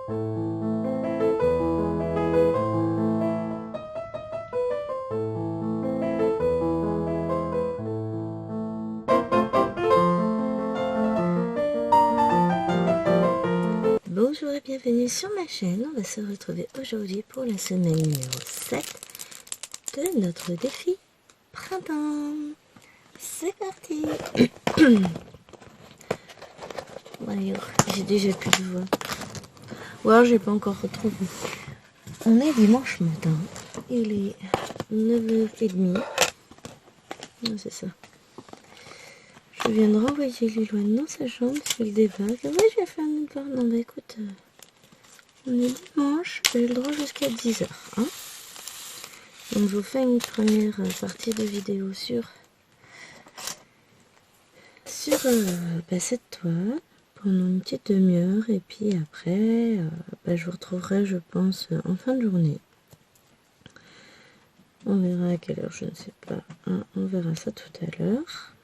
Bonjour et bienvenue sur ma chaîne. On va se retrouver aujourd'hui pour la semaine numéro 7 de notre défi printemps. C'est parti. Bon, j'ai déjà plus de voix. Ou alors j'ai pas encore retrouvé. On est dimanche matin. Il est 9h30. C'est ça. Je viens de renvoyer Liloine dans sa chambre parce qu'elle débarque. Ouais, je vais faire une part. Non, bah écoute, on est dimanche, j'ai le droit jusqu'à 10h. Hein, donc je vous fais une première partie de vidéo sur cette toile pendant une petite demi-heure. Et puis après, je vous retrouverai, je pense, en fin de journée. On verra à quelle heure, je ne sais pas. Hein, on verra ça tout à l'heure.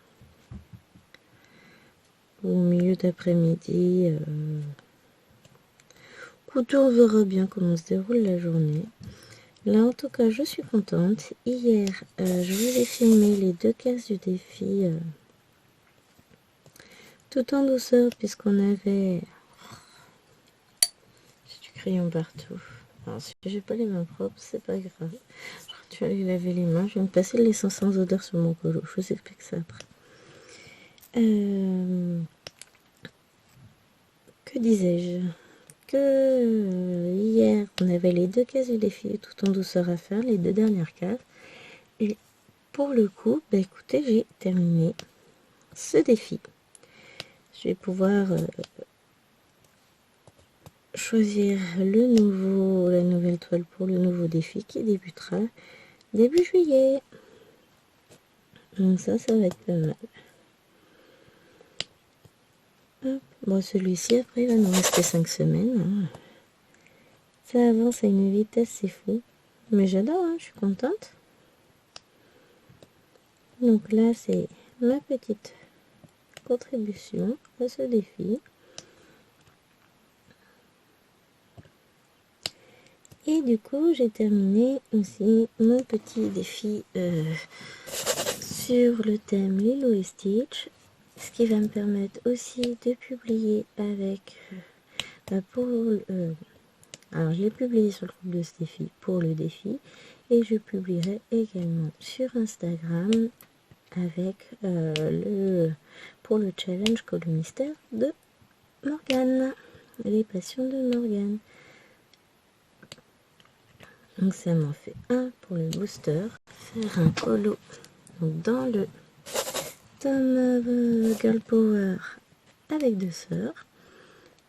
Au milieu d'après-midi. Écoutez, on verra bien comment se déroule la journée. Là, en tout cas, je suis contente. Hier, je vous ai filmé les 2 cases du défi tout en douceur, puisqu'on avait du crayon partout. Alors, si j'ai pas les mains propres, c'est pas grave. Je vais aller laver les mains. Je vais me passer de l'essence sans odeur sur mon colo. Je vous explique ça après. Que disais-je? Hier, on avait les 2 cases du défi tout en douceur à faire, les 2 dernières cases. Et pour le coup, écoutez, j'ai terminé ce défi. Je vais pouvoir choisir la nouvelle toile pour le nouveau défi qui débutera début juillet. Donc ça va être pas mal. Hop. Bon, celui-ci, après, il va nous rester 5 semaines. Hein. Ça avance à une vitesse, c'est fou. Mais j'adore, hein, je suis contente. Donc là, c'est ma petite contribution à ce défi. Et du coup, j'ai terminé aussi mon petit défi sur le thème Lilo et Stitch. Ce qui va me permettre aussi de publier avec... alors, je l'ai publié sur le groupe de ce défi pour le défi. Et je publierai également sur Instagram avec pour le challenge Colo Mystère de Morgane. Les passions de Morgane. Donc ça m'en fait un pour le booster. Faire un colo donc dans le Tom Girl Power avec 2 sœurs.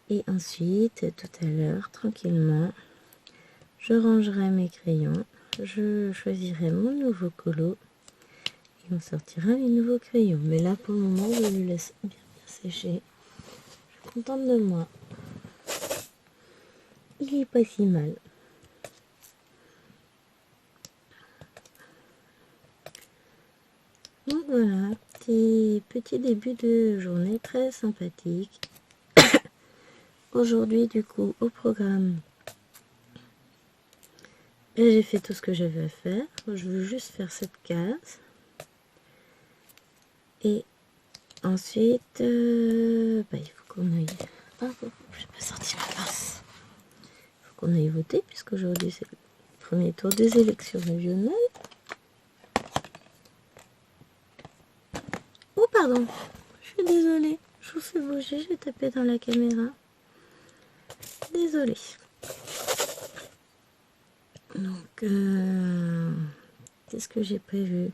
Et ensuite, tout à l'heure, tranquillement, je rangerai mes crayons. Je choisirai mon nouveau colo. Et on sortira les nouveaux crayons. Mais là, pour le moment, je le laisse bien sécher. Je suis contente de moi. Il est pas si mal. Donc voilà, petit début de journée très sympathique. Aujourd'hui, du coup, au programme, j'ai fait tout ce que j'avais à faire. Je veux juste faire cette case. Et ensuite, il faut qu'on aille... Ah, je n'ai pas sorti ma pince. Il faut qu'on aille voter, puisqu'aujourd'hui, c'est le premier tour des élections régionales. Oh, pardon. Je suis désolée. Je vous fais bouger, j'ai tapé dans la caméra. Désolée. Donc, qu'est-ce que j'ai prévu?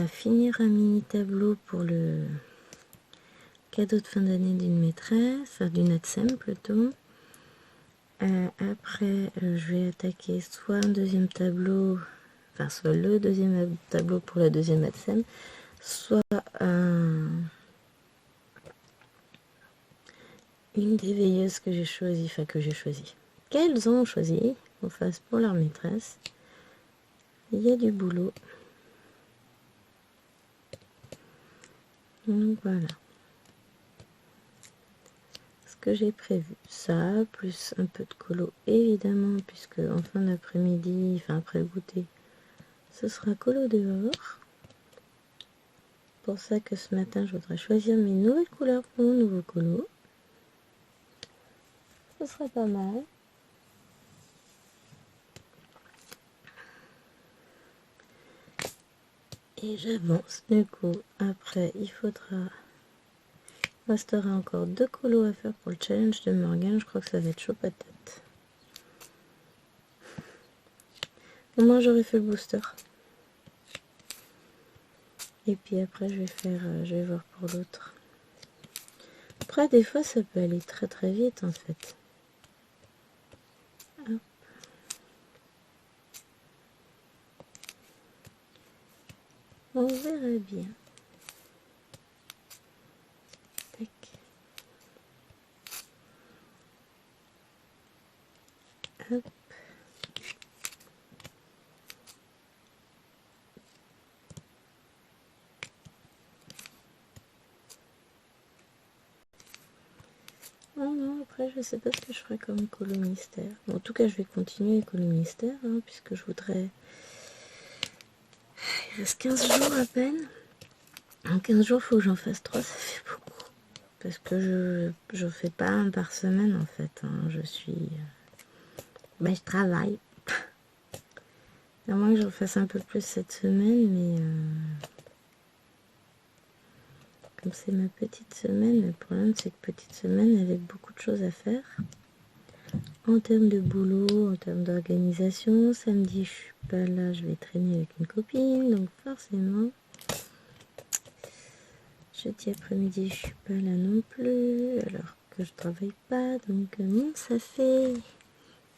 Finir un mini tableau pour le cadeau de fin d'année d'une maîtresse, enfin d'une ATSEM plutôt. Après, je vais attaquer soit un deuxième tableau, soit le deuxième tableau pour la deuxième ATSEM, soit une des veilleuses que j'ai choisi, qu'elles ont choisi qu'on fasse pour leur maîtresse. Il y a du boulot. Donc voilà. que j'ai prévu. Ça, plus un peu de colo, évidemment, puisque en fin d'après-midi, enfin après le goûter, ce sera colo dehors. Pour ça que ce matin, je voudrais choisir mes nouvelles couleurs pour mon nouveau colo. Ce serait pas mal. Et j'avance. Du coup, après, il restera encore 2 colos à faire pour le challenge de Morgane. Je crois que ça va être chaud patate. Au moins, j'aurai fait le booster. Et puis après, je vais voir pour l'autre. Après, des fois, ça peut aller très très vite en fait. Hop. On verra bien. Tac. Hop. Oh non, après je sais pas ce que je ferai comme colo mystère. Bon, en tout cas, je vais continuer colo mystère, hein, puisque je voudrais... Il reste 15 jours à peine. En 15 jours, il faut que j'en fasse 3, ça fait beaucoup. Parce que je fais pas un par semaine en fait. Hein. Je travaille. À moins que j'en fasse un peu plus cette semaine, mais... Comme c'est ma petite semaine, le problème c'est que petite semaine avec beaucoup de choses à faire. En termes de boulot, en termes d'organisation, samedi je suis pas là, je vais traîner avec une copine, donc forcément. Jeudi après-midi je suis pas là non plus, alors que je travaille pas, donc ça fait...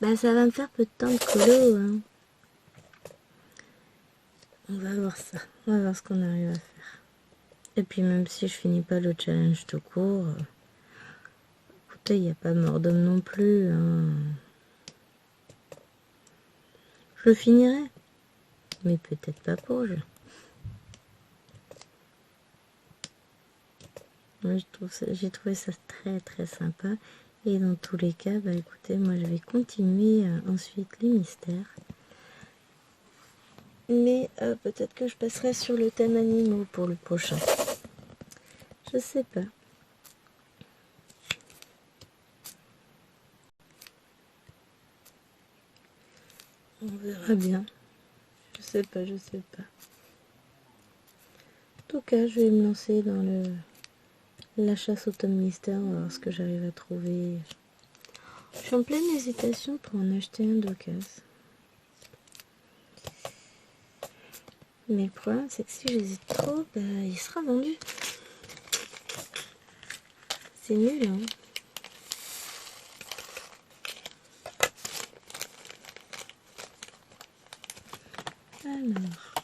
ça va me faire peu de temps de colo, hein. On va voir ça, on va voir ce qu'on arrive à faire. Et puis même si je finis pas le challenge tout court... Écoutez, il n'y a pas mort d'homme non plus. Hein. Je le finirai. Mais peut-être pas pour eux. J'ai trouvé ça très très sympa. Et dans tous les cas, écoutez, moi je vais continuer ensuite les mystères. Mais peut-être que je passerai sur le thème animaux pour le prochain. Je sais pas. On verra bien. Je sais pas, je sais pas. En tout cas, je vais me lancer dans la chasse au tome mystère. On va voir ce que j'arrive à trouver. Je suis en pleine hésitation pour en acheter un d'occasion. Mais le problème, c'est que si j'hésite trop, il sera vendu. C'est nul, hein. Alors.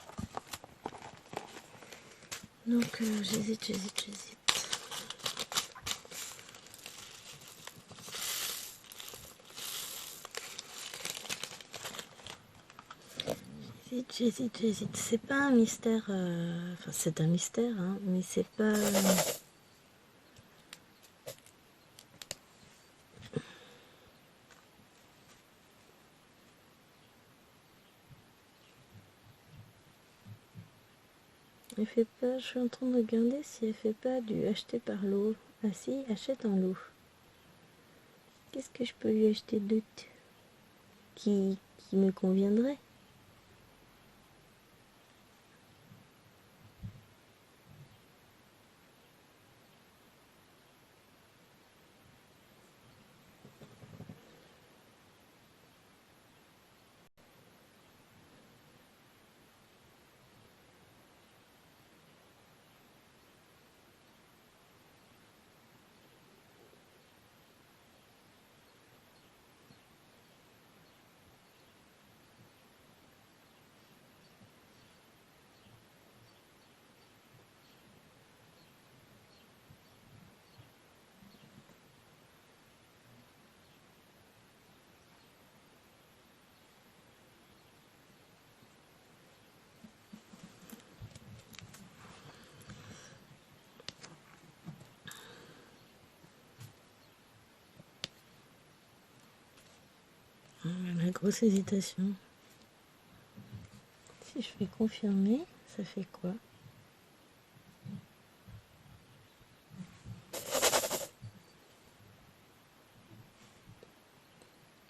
Donc, j'hésite. J'hésite. C'est pas un mystère... Enfin, c'est un mystère, hein, mais c'est pas... Elle fait pas... Je suis en train de regarder si elle fait pas du acheter par lot. Ah si, achète en lot. Qu'est-ce que je peux lui acheter d'autre qui me conviendrait? grosse hésitation. Si je fais confirmer, ça fait quoi?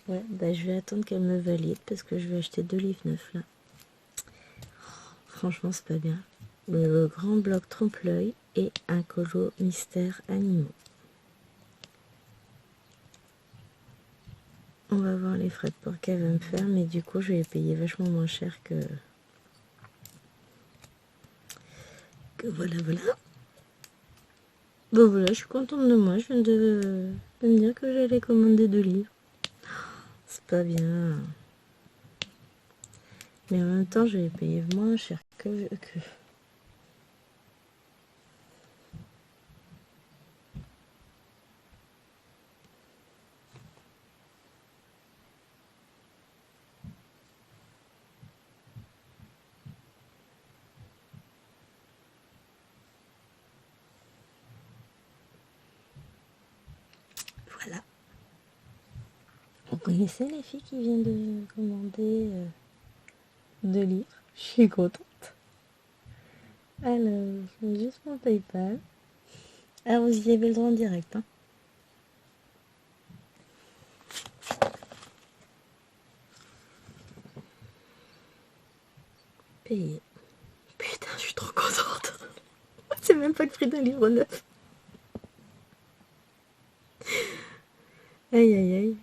Ouais, bah je vais attendre qu'elle me valide parce que je vais acheter 2 livres neufs là. Franchement, c'est pas bien. Le grand bloc trompe-l'œil et un colo mystère animaux. On va voir les frais de port qu'elle va me faire, mais du coup, je vais payer vachement moins cher que voilà, voilà. Bon, voilà, je suis contente de moi. Je viens de me dire que j'allais commander 2 livres. C'est pas bien. Mais en même temps, je vais payer moins cher que... Voilà. Vous connaissez la fille qui vient de commander 2 livres? Je suis contente. Alors, je mets juste mon PayPal. Ah, vous y avez le droit en direct, hein. Payer. Putain, je suis trop contente. C'est même pas le prix d'un livre neuf. Aïe, aïe, aïe.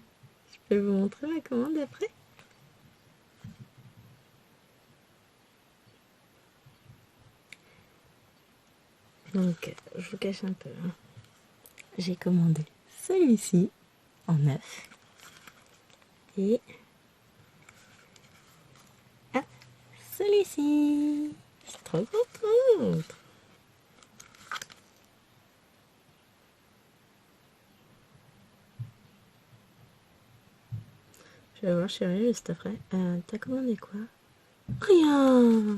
Je peux vous montrer ma commande après? Donc, je vous cache un peu, hein. J'ai commandé celui-ci en neuf. Et... ah, celui-ci. Je suis trop contente. Je vais voir chérie juste après. T'as commandé quoi? Rien.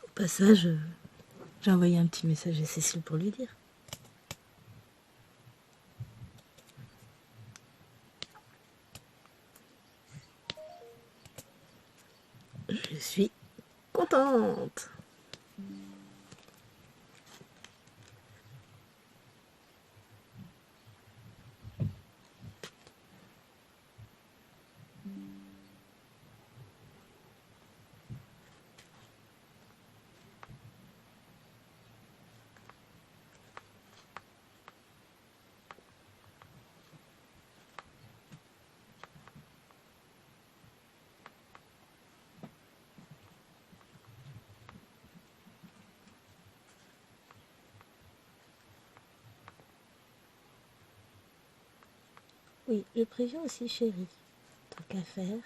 Au passage, j'ai envoyé un petit message à Cécile pour lui dire. Je suis contente. Oui, je préviens aussi chérie. Tant qu'à faire,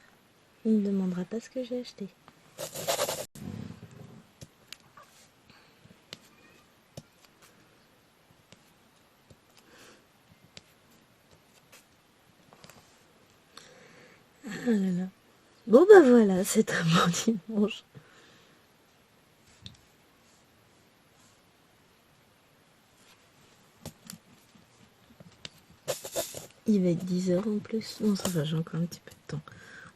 il ne me demandera pas ce que j'ai acheté. Ah là là. Bon bah voilà, c'est un bon dimanche. Il va être 10h en plus. Non, ça va, j'ai encore un petit peu de temps.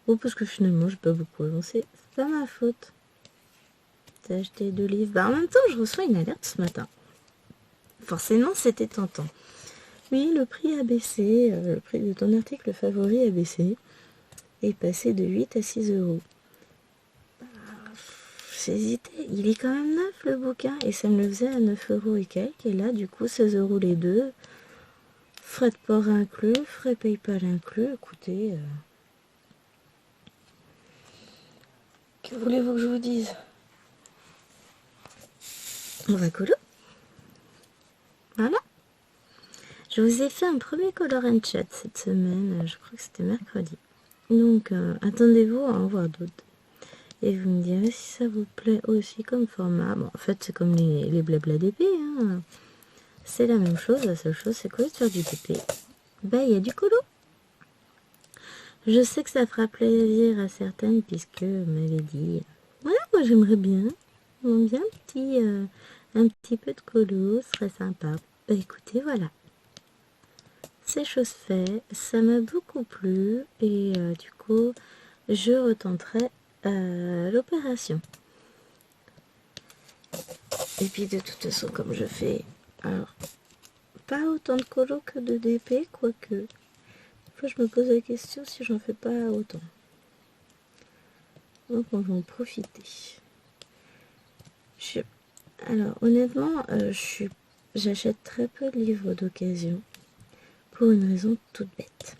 Bon, parce que finalement, j'ai pas beaucoup avancé. C'est pas ma faute. T'as acheté 2 livres. Bah, en même temps, je reçois une alerte ce matin. Forcément, c'était tentant. Oui, le prix a baissé. Le prix de ton article favori a baissé. Est passé de 8 à 6 euros. J'ai hésité. Il est quand même neuf le bouquin. Et ça me le faisait à 9 euros et quelques. Et là, du coup, 16 euros les deux. Frais de port inclus. Frais PayPal inclus. Écoutez... que voulez-vous que je vous dise? On va colo. Je vous ai fait un premier color and chat cette semaine, je crois que c'était mercredi. Donc attendez-vous à en voir d'autres. Et vous me direz si ça vous plaît aussi comme format. Bon, en fait c'est comme les blabla DP, hein. C'est la même chose, la seule chose c'est que sur du DP, bah il y a du colo. Je sais que ça fera plaisir à certaines puisque vous m'avez dit, voilà, moi j'aimerais bien un petit peu de colo, ce serait sympa. Bah écoutez, voilà, c'est chose faite, ça m'a beaucoup plu et du coup, je retenterai l'opération. Et puis de toute façon, comme je fais, alors, pas autant de colo que de DP, quoique, des fois je me pose la question si j'en fais pas autant. Donc on va en profiter. Alors honnêtement, j'achète très peu de livres d'occasion pour une raison toute bête.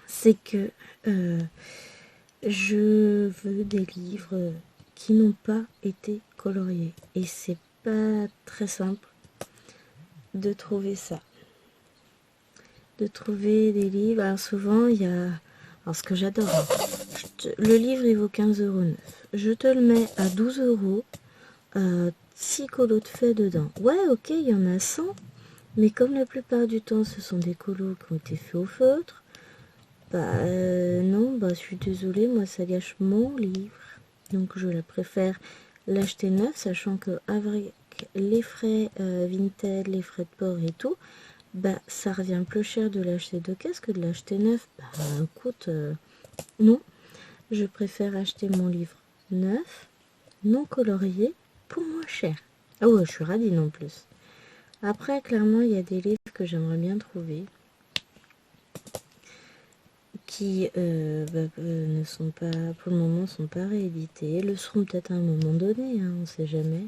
C'est que je veux des livres qui n'ont pas été coloriés. Et c'est pas très simple de trouver ça. De trouver des livres. Alors souvent, il y a... Alors ce que j'adore, le livre il vaut 15,09 €. Je te le mets à 12 €. 6 colos de fait dedans. Ouais, ok, il y en a 100. Mais comme la plupart du temps, ce sont des colos qui ont été faits au feutre, non, je suis désolée, moi ça gâche mon livre. Donc je la préfère l'acheter neuf, sachant que avec les frais Vinted, les frais de port et tout, ça revient plus cher de l'acheter d'occasion que de l'acheter neuf. Écoute, non, je préfère acheter mon livre neuf, non colorié, pour moins cher. Ah ouais, je suis radine en plus. Après, clairement, il y a des livres que j'aimerais bien trouver qui ne sont pas, pour le moment, sont pas réédités. Le seront peut-être à un moment donné, hein, on sait jamais.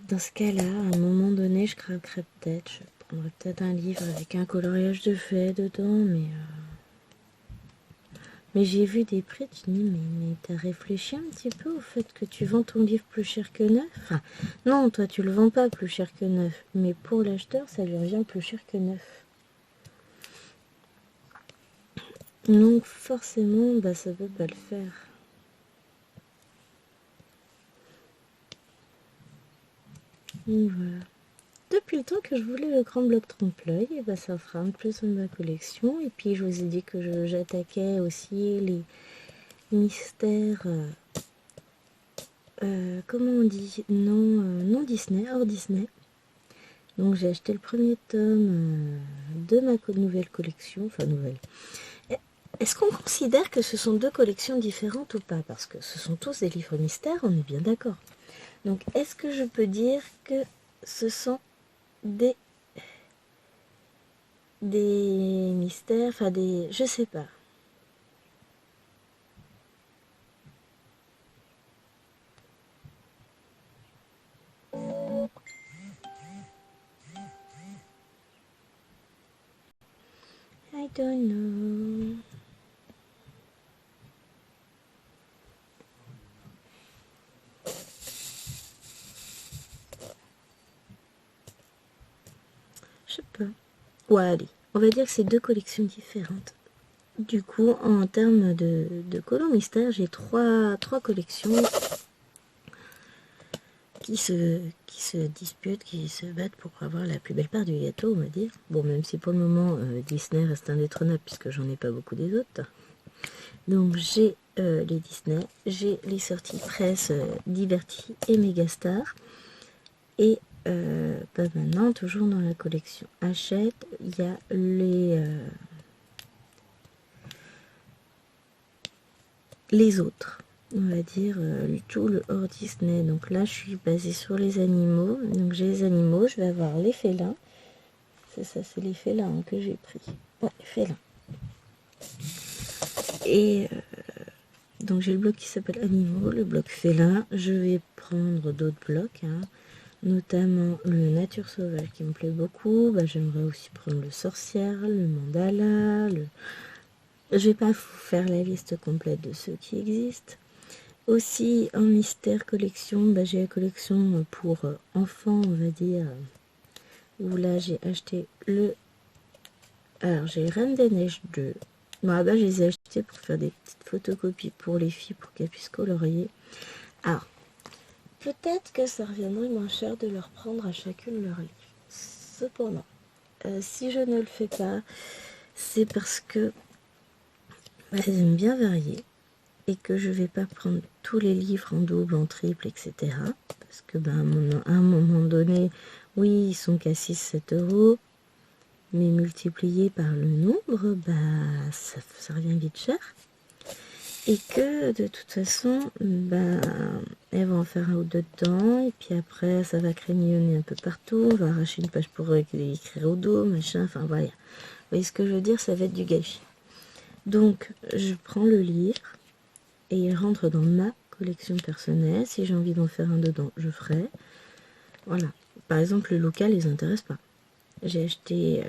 Dans ce cas-là, à un moment donné, je craquerai peut-être. Je prendrai peut-être un livre avec un coloriage de fait dedans, mais j'ai vu des prix, tu dis, mais t'as réfléchi un petit peu au fait que tu vends ton livre plus cher que neuf? Enfin, non, toi tu le vends pas plus cher que neuf, mais pour l'acheteur, ça lui revient plus cher que neuf. Donc forcément, ça peut pas le faire. Donc voilà. Depuis le temps que je voulais le grand bloc trompe-l'œil, et ça fera un plus de ma collection. Et puis je vous ai dit que j'attaquais aussi les mystères, comment on dit, non Disney, hors Disney. Donc j'ai acheté le premier tome de ma nouvelle collection, enfin nouvelle. Est-ce qu'on considère que ce sont deux collections différentes ou pas? Parce que ce sont tous des livres mystères, on est bien d'accord. Donc est-ce que je peux dire que ce sont des mystères, enfin je sais pas. I don't know. Je sais pas. Ouais, allez. On va dire que c'est deux collections différentes. Du coup, en termes de colons mystères, j'ai trois collections qui se disputent, qui se battent pour avoir la plus belle part du gâteau, on va dire. Bon, même si pour le moment, Disney reste indétrônable puisque j'en ai pas beaucoup des autres. Donc j'ai les Disney, j'ai les sorties presse Diverty et Megastar. Et maintenant, toujours dans la collection Hachette, il y a les autres, on va dire tout le hors Disney. Donc là, je suis basée sur les animaux. Donc j'ai les animaux, je vais avoir les félins. C'est ça, c'est les félins que j'ai pris. Ouais, félins. Et donc j'ai le bloc qui s'appelle animaux, le bloc félin. Je vais prendre d'autres blocs, hein, notamment le nature sauvage qui me plaît beaucoup. J'aimerais aussi prendre le sorcière, le mandala, je vais pas vous faire la liste complète de ceux qui existent. Aussi en mystère collection, j'ai la collection pour enfants, on va dire, où là j'ai acheté le... Alors j'ai Reine des Neiges 2. Bon, là-bas je les ai achetés pour faire des petites photocopies pour les filles pour qu'elles puissent colorier. Alors, peut-être que ça reviendrait moins cher de leur prendre à chacune leur livre. Cependant, si je ne le fais pas, c'est parce que elles aiment bien varier et que je vais pas prendre tous les livres en double, en triple, etc. Parce que à un moment donné, oui, ils sont qu'à 6-7 euros, mais multiplié par le nombre, ça revient vite cher. Et que de toute façon, elles vont en faire un ou deux dedans, et puis après ça va craignonner un peu partout, on va arracher une page pour écrire au dos, machin, enfin voilà. Vous voyez ce que je veux dire, ça va être du gâchis. Donc je prends le livre, et il rentre dans ma collection personnelle. Si j'ai envie d'en faire un dedans, je ferai. Voilà. Par exemple, le local les intéresse pas. J'ai acheté...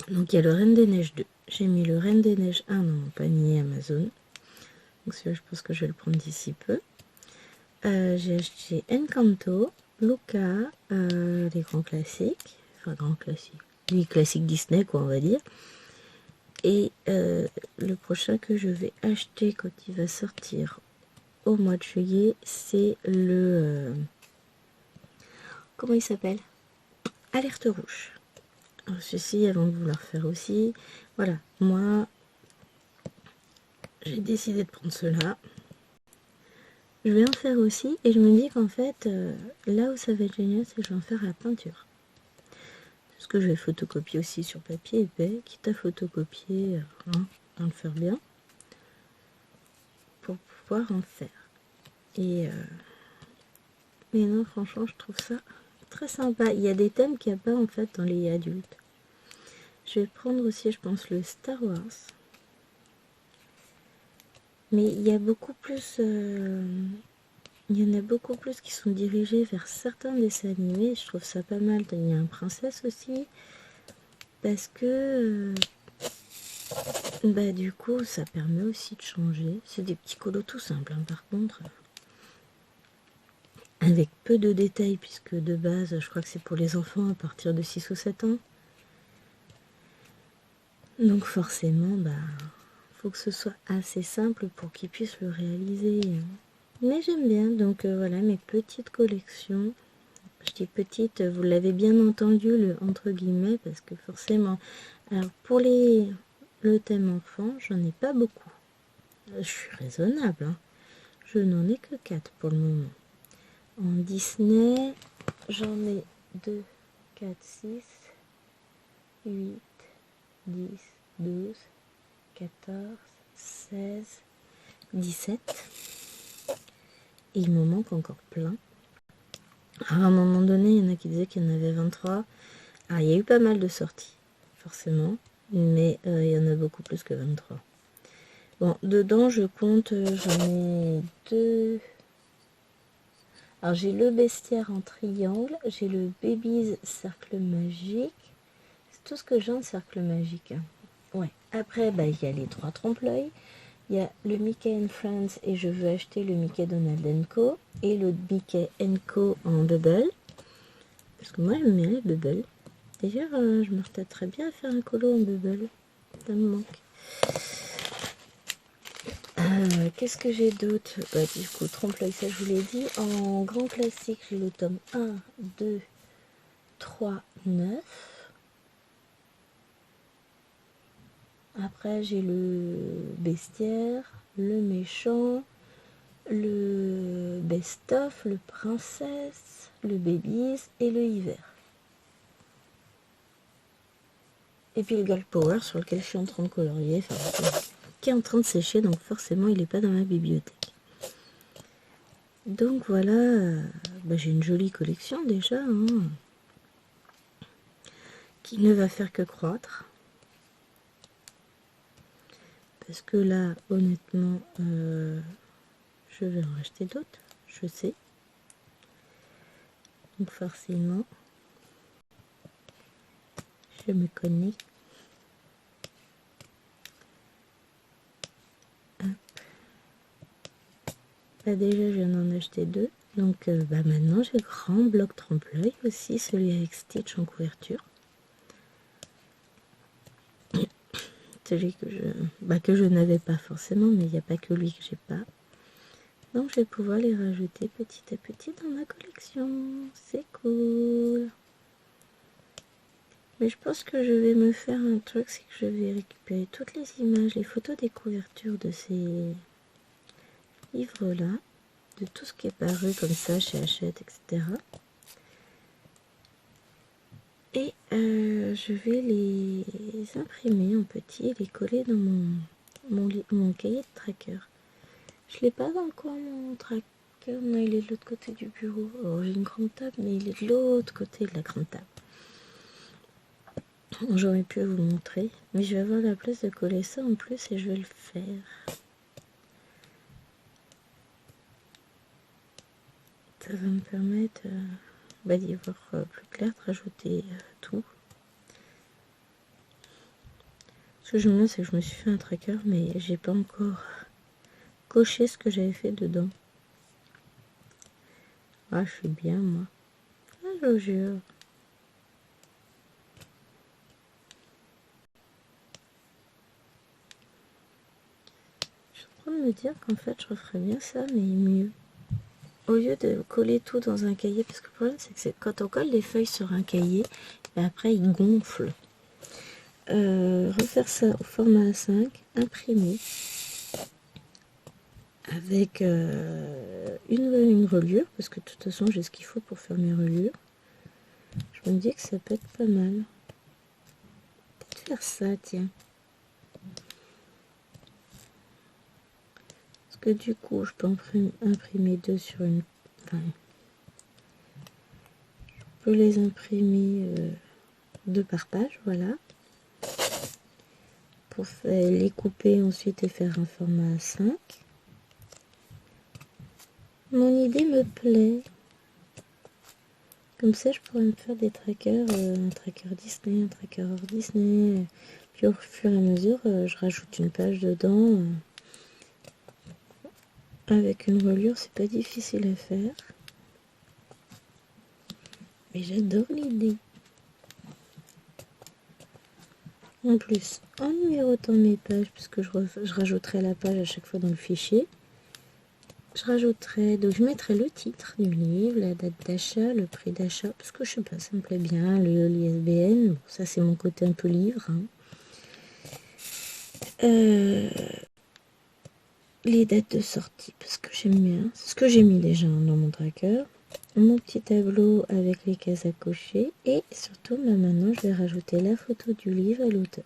donc il y a le Reine des Neiges 2. J'ai mis le Reine des Neiges 1 dans mon panier Amazon. Donc celui-là, je pense que je vais le prendre d'ici peu. J'ai acheté Encanto, Luca, les grands classiques. Enfin, grands classiques. Les classiques Disney, quoi, on va dire. Et le prochain que je vais acheter quand il va sortir au mois de juillet, c'est le... comment il s'appelle? Alerte rouge. Alors, ceci, avant de vous le refaire aussi, voilà, moi, j'ai décidé de prendre cela. Je vais en faire aussi, et je me dis qu'en fait, là où ça va être génial, c'est que je vais en faire à la peinture. Parce que je vais photocopier aussi sur papier épais, quitte à photocopier, en le faire bien, pour pouvoir en faire. Et mais non, franchement, je trouve ça très sympa. Il y a des thèmes qu'il n'y a pas en fait dans les adultes. Je vais prendre aussi, je pense, le Star Wars. Mais il y a beaucoup plus... il y en a beaucoup plus qui sont dirigés vers certains dessins animés. Je trouve ça pas mal. Il y a un princesse aussi. Parce que... du coup, ça permet aussi de changer. C'est des petits colos tout simples, hein, par contre. Avec peu de détails, puisque de base, je crois que c'est pour les enfants à partir de 6 ou 7 ans. Donc forcément, faut que ce soit assez simple pour qu'ils puissent le réaliser. Mais j'aime bien, donc voilà mes petites collections. Je dis petites, vous l'avez bien entendu, le entre guillemets, parce que forcément, alors pour le thème enfant, j'en ai pas beaucoup. Je suis raisonnable, hein. Je n'en ai que 4 pour le moment. En Disney, j'en ai 2, 4, 6, 8, 10, 12, 14, 16, 17. Et il m'en manque encore plein. Alors à un moment donné, il y en a qui disaient qu'il y en avait 23. Alors il y a eu pas mal de sorties, forcément. Mais il y en a beaucoup plus que 23. Bon, dedans, je compte, j'en ai 2. Alors j'ai le bestiaire en triangle, j'ai le Baby's cercle magique. C'est tout ce que j'ai en cercle magique. Ouais. Après, il y a les 3 trompe-l'œil. Il y a le Mickey and Friends et je veux acheter le Mickey Donald Co. Et le Mickey Co en bubble. Parce que moi j'aime bien les bubbles. D'ailleurs, je me retâterais bien à faire un colo en bubble. Ça me manque. Qu'est-ce que j'ai d'autre? Du coup, trompe-l'œil, ça je vous l'ai dit. En grand classique, j'ai le tome 1, 2, 3, 9. Après, j'ai le bestiaire, le méchant, le best-of, le princesse, le babies et le hiver. Et puis le girl power sur lequel je suis en train de colorier, qui est en train de sécher, donc forcément il n'est pas dans ma bibliothèque. Donc voilà, j'ai une jolie collection déjà, hein, qui ne va faire que croître. Parce que là, honnêtement, je vais en acheter d'autres, je sais. Donc forcément, je me connais. Déjà, je viens d'en acheter 2. Donc maintenant j'ai le grand bloc trompe-l'œil aussi, celui avec Stitch en couverture. Celui que je n'avais pas forcément, mais il n'y a pas que lui que j'ai pas. Donc je vais pouvoir les rajouter petit à petit dans ma collection. C'est cool. Mais je pense que je vais me faire un truc, c'est que je vais récupérer toutes les images, les photos des couvertures de ces livres-là, de tout ce qui est paru comme ça chez Hachette, etc. Et je vais les imprimer en petit et les coller dans mon cahier de tracker. Je l'ai pas dans le coin, mon tracker. Non, il est de l'autre côté du bureau. Oh, j'ai une grande table, mais il est de l'autre côté de la grande table. J'aurais pu vous montrer, mais je vais avoir la place de coller ça en plus et je vais le faire. Ça va me permettre d'y voir plus clair, de rajouter tout. Ce que j'aime bien, c'est que je me suis fait un tracker, mais j'ai pas encore coché ce que j'avais fait dedans. Ah, je suis bien, moi. Ah, je vous jure. Je suis en train de me dire qu'en fait, je referais bien ça, mais mieux. Au lieu de coller tout dans un cahier, parce que le problème, c'est que quand on colle des feuilles sur un cahier, après, il gonfle. Refaire ça au format A5, imprimer avec une reliure, parce que de toute façon j'ai ce qu'il faut pour faire mes reliures. Je me dis que ça peut être pas mal. Peut-être faire ça, tiens. Parce que du coup, je peux imprimer deux sur une... Enfin, je peux les imprimer deux par page, voilà. Pour les couper ensuite et faire un format A5. Mon idée me plaît. Comme ça, je pourrais me faire des trackers, un tracker Disney, un tracker hors Disney. Puis au fur et à mesure, je rajoute une page dedans. Avec une reliure, c'est pas difficile à faire. Mais j'adore l'idée. En plus, en numérotant mes pages, puisque je rajouterai la page à chaque fois dans le fichier, donc je mettrai le titre du livre, la date d'achat, le prix d'achat, parce que je sais pas, ça me plaît bien, l'ISBN, bon, ça c'est mon côté un peu livre. Hein. Les dates de sortie, parce que j'aime bien, c'est ce que j'ai mis déjà dans mon tracker. Mon petit tableau avec les cases à cocher, et surtout, maintenant, je vais rajouter la photo du livre et l'auteur.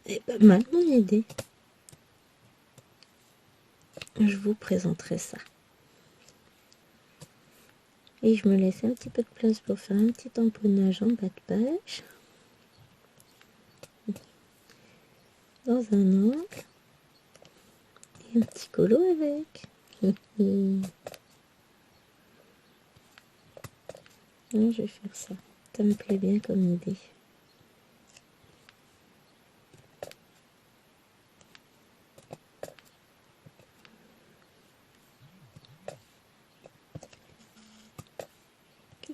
C'est pas mal mon idée. Je vous présenterai ça. Et je me laisse un petit peu de place pour faire un petit tamponnage en bas de page. Dans un angle. Et un petit colo avec. Non, je vais faire ça. Ça me plaît bien comme idée.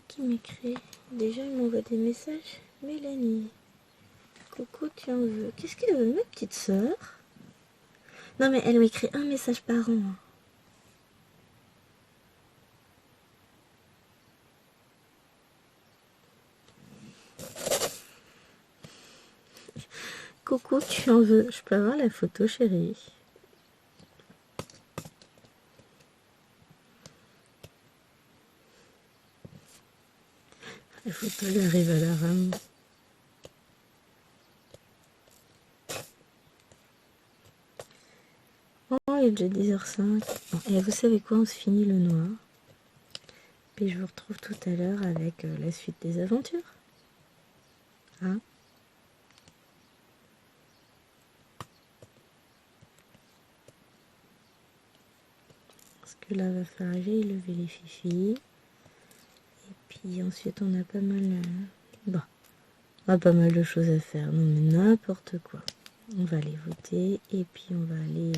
Qui m'écrit? Déjà, il m'envoie des messages. Mélanie. Coucou, tu en veux? Qu'est-ce qu'elle veut, ma petite sœur? Non, mais elle m'écrit un message par an. Coucou, tu en veux? Je peux avoir la photo, chérie? La photo, elle arrive à la rame. Oh, il est déjà 10h05. Bon, et vous savez quoi, on se finit le noir. Puis je vous retrouve tout à l'heure avec la suite des aventures. Hein? Parce que là, va falloir aller lever les fifis. Et puis ensuite, on a pas mal... bon, on a pas mal de choses à faire. Non, mais n'importe quoi. On va aller voter. Et puis, on va aller...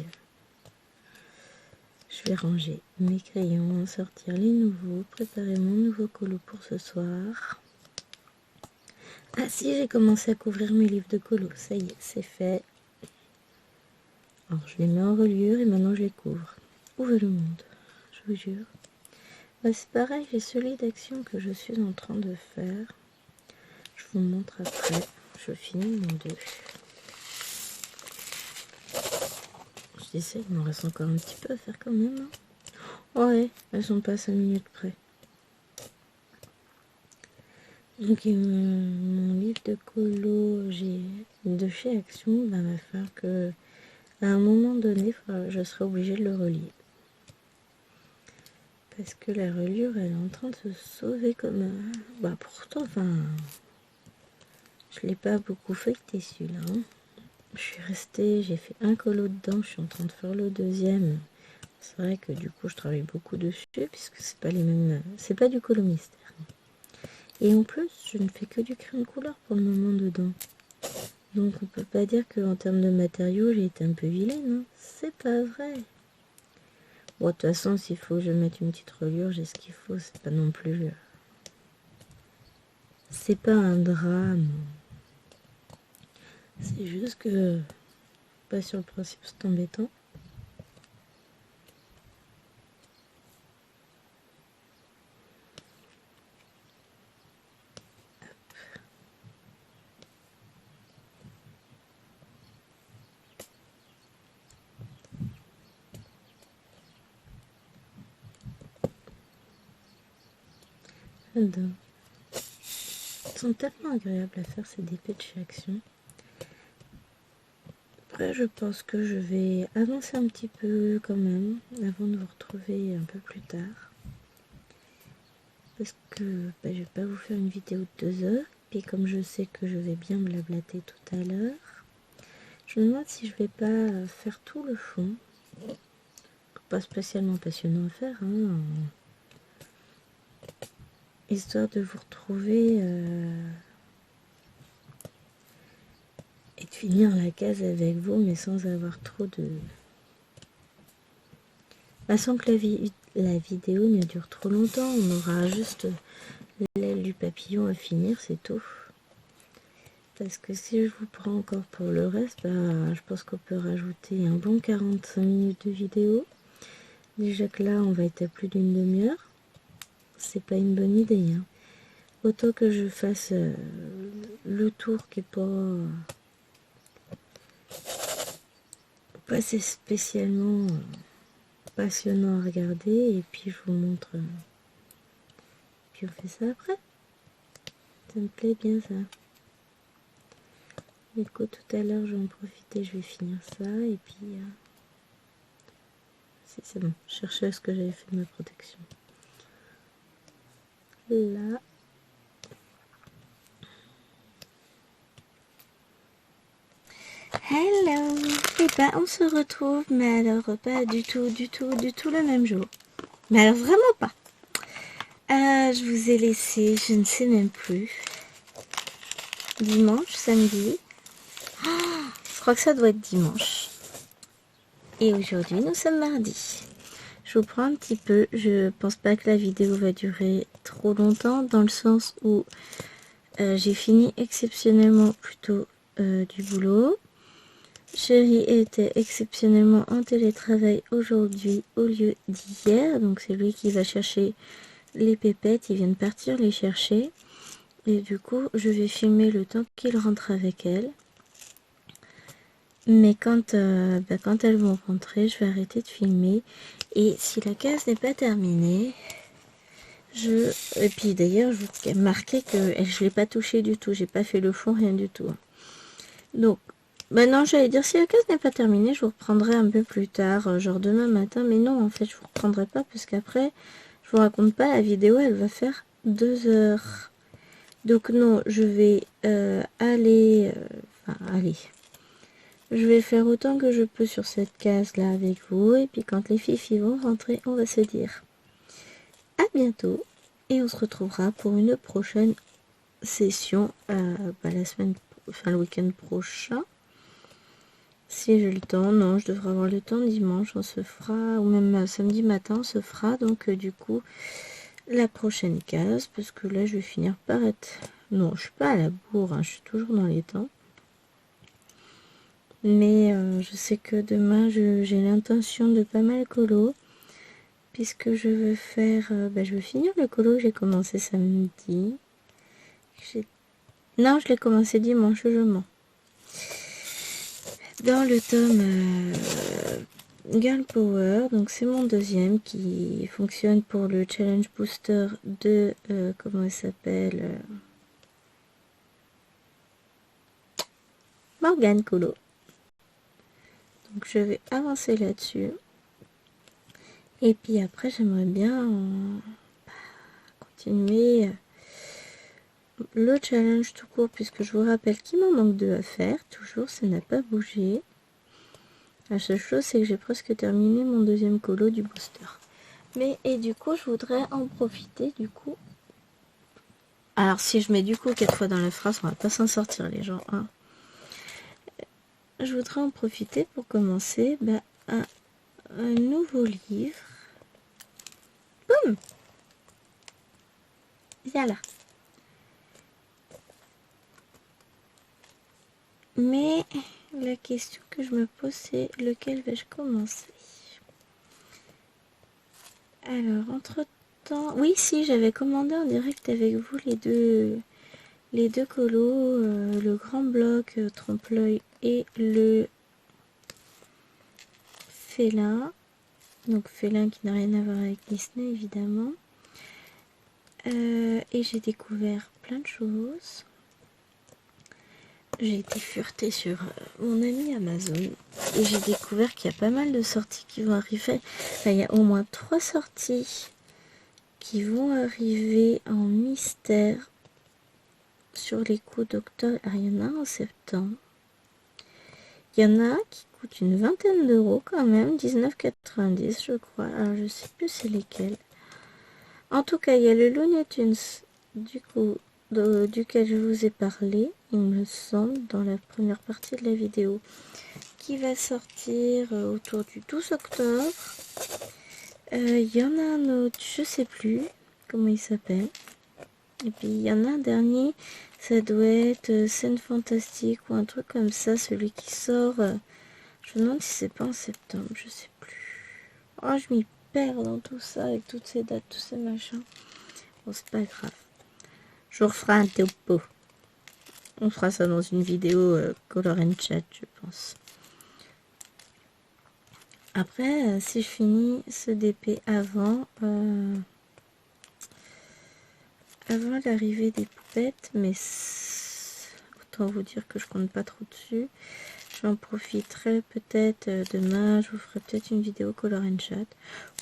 Je vais ranger mes crayons, sortir les nouveaux, préparer mon nouveau colo pour ce soir. Ah si, j'ai commencé à couvrir mes livres de colo, ça y est, c'est fait. Alors je les mets en reliure et maintenant je les couvre. Où va le monde? Je vous jure. Bah, c'est pareil, j'ai celui d'action que je suis en train de faire. Je vous montre après. Je finis mon 2. Je disais, il m'en reste encore un petit peu à faire quand même. Hein. Ouais, elles sont pas à 5 minutes près. Donc mon livre de colo de chez Action, bah, va faire que à un moment donné, je serai obligée de le relire. Parce que la reliure, elle est en train de se sauver comme... Bah pourtant, enfin... Je l'ai pas beaucoup feuilleté celui-là. Hein. Je suis restée, j'ai fait un colo dedans, je suis en train de faire le deuxième. C'est vrai que du coup, je travaille beaucoup dessus, puisque c'est pas les mêmes... C'est pas du colo mystère. Et en plus, je ne fais que du crayon de couleur pour le moment dedans. Donc on peut pas dire qu'en termes de matériaux, j'ai été un peu vilaine. Hein. C'est pas vrai. Bon, de toute façon, s'il faut que je mette une petite reliure, j'ai ce qu'il faut. C'est pas non plus... C'est pas un drame. C'est juste que... Pas sur le principe, c'est embêtant. J'adore. Ils sont tellement agréables à faire ces DP de chez Action. Après, je pense que je vais avancer un petit peu quand même avant de vous retrouver un peu plus tard. Parce que je vais pas vous faire une vidéo de 2 heures. Puis comme je sais que je vais bien blablater tout à l'heure, je me demande si je vais pas faire tout le fond. Pas spécialement passionnant à faire, hein. Histoire de vous retrouver et de finir la case avec vous, mais sans avoir trop de... Sans que la vidéo ne dure trop longtemps, on aura juste l'aile du papillon à finir, c'est tout. Parce que si je vous prends encore pour le reste, je pense qu'on peut rajouter un bon 45 minutes de vidéo. Déjà que là, on va être à plus d'une demi-heure. C'est pas une bonne idée. Hein. Autant que je fasse le tour qui est pas spécialement passionnant à regarder, et puis je vous montre. Puis on fait ça après. Ça me plaît bien ça. Du coup, tout à l'heure, je vais en profiter, je vais finir ça, et puis... Si, c'est bon. Je cherchais à ce que j'avais fait de ma protection. Là. Hello. Et on se retrouve, mais alors pas du tout le même jour. Mais alors vraiment pas. Je vous ai laissé, je ne sais même plus. Dimanche, samedi. Je crois que ça doit être dimanche. Et aujourd'hui, nous sommes mardi. Je vous prends un petit peu. Je pense pas que la vidéo va durer trop longtemps, dans le sens où j'ai fini exceptionnellement plus tôt du boulot. Chéri était exceptionnellement en télétravail aujourd'hui au lieu d'hier. Donc c'est lui qui va chercher les pépettes. Il vient de partir les chercher. Et du coup, je vais filmer le temps qu'il rentre avec elle. Mais quand elles vont rentrer, je vais arrêter de filmer. Et si la case n'est pas terminée, et puis d'ailleurs, je vous ai marqué que je ne l'ai pas touché du tout. J'ai pas fait le fond, rien du tout. Donc, non, j'allais dire, si la case n'est pas terminée, je vous reprendrai un peu plus tard, genre demain matin. Mais non, en fait, je vous reprendrai pas, parce qu'après, je vous raconte pas, la vidéo, elle va faire 2 heures. Donc non, je vais aller... Je vais faire autant que je peux sur cette case-là avec vous. Et puis quand les filles vont rentrer, on va se dire à bientôt. Et on se retrouvera pour une prochaine session le week-end prochain. Si j'ai le temps, non, je devrais avoir le temps dimanche, on se fera, ou même samedi matin, on se fera donc du coup la prochaine case, parce que là je vais finir par être... Non, je suis pas à la bourre, hein, je suis toujours dans les temps. Mais je sais que demain j'ai l'intention de pas mal colo, puisque je veux faire... je veux finir le colo que j'ai commencé samedi. Non, je l'ai commencé dimanche, je mens. Dans le tome Girl Power, donc c'est mon deuxième qui fonctionne pour le challenge booster de comment elle s'appelle, Morgane Colo. Donc je vais avancer là-dessus. Et puis après j'aimerais bien continuer le challenge tout court, puisque je vous rappelle qu'il m'en manque 2 à faire. Toujours, ça n'a pas bougé. La seule chose, c'est que j'ai presque terminé mon deuxième colo du booster. Mais, et du coup, je voudrais en profiter, du coup. Alors, si je mets du coup 4 fois dans la phrase, on va pas s'en sortir, les gens. Hein. Je voudrais en profiter pour commencer un nouveau livre. Boum! Voilà. Mais la question que je me pose, c'est lequel vais-je commencer? Alors, entre-temps... Oui, si, j'avais commandé en direct avec vous les deux colos, le grand bloc trompe-l'œil et le félin. Donc félin qui n'a rien à voir avec Disney, évidemment. Et j'ai découvert plein de choses. J'ai été furetée sur mon ami Amazon et j'ai découvert qu'il y a pas mal de sorties qui vont arriver. Enfin, il y a au moins 3 sorties qui vont arriver en mystère sur les coups d'octobre. Ah, il y en a en septembre. Il y en a qui coûtent une vingtaine d'euros quand même, 19,90 je crois. Alors je sais plus c'est lesquels. En tout cas, il y a le Looney Tunes du coup duquel je vous ai parlé, il me semble, dans la première partie de la vidéo, qui va sortir autour du 12 octobre. Il y en a un autre, je sais plus comment il s'appelle. Et puis il y en a un dernier, ça doit être Scène Fantastique ou un truc comme ça, celui qui sort. Je me demande si c'est pas en septembre, je sais plus. Oh, je m'y perds dans tout ça, avec toutes ces dates, tous ces machins. Bon, c'est pas grave. Je vous referai un topo. On fera ça dans une vidéo Color and Chat, je pense. Après, si je finis ce DP avant l'arrivée des poupettes, mais autant vous dire que je compte pas trop dessus. J'en profiterai peut-être demain, je vous ferai peut-être une vidéo Color and Chat.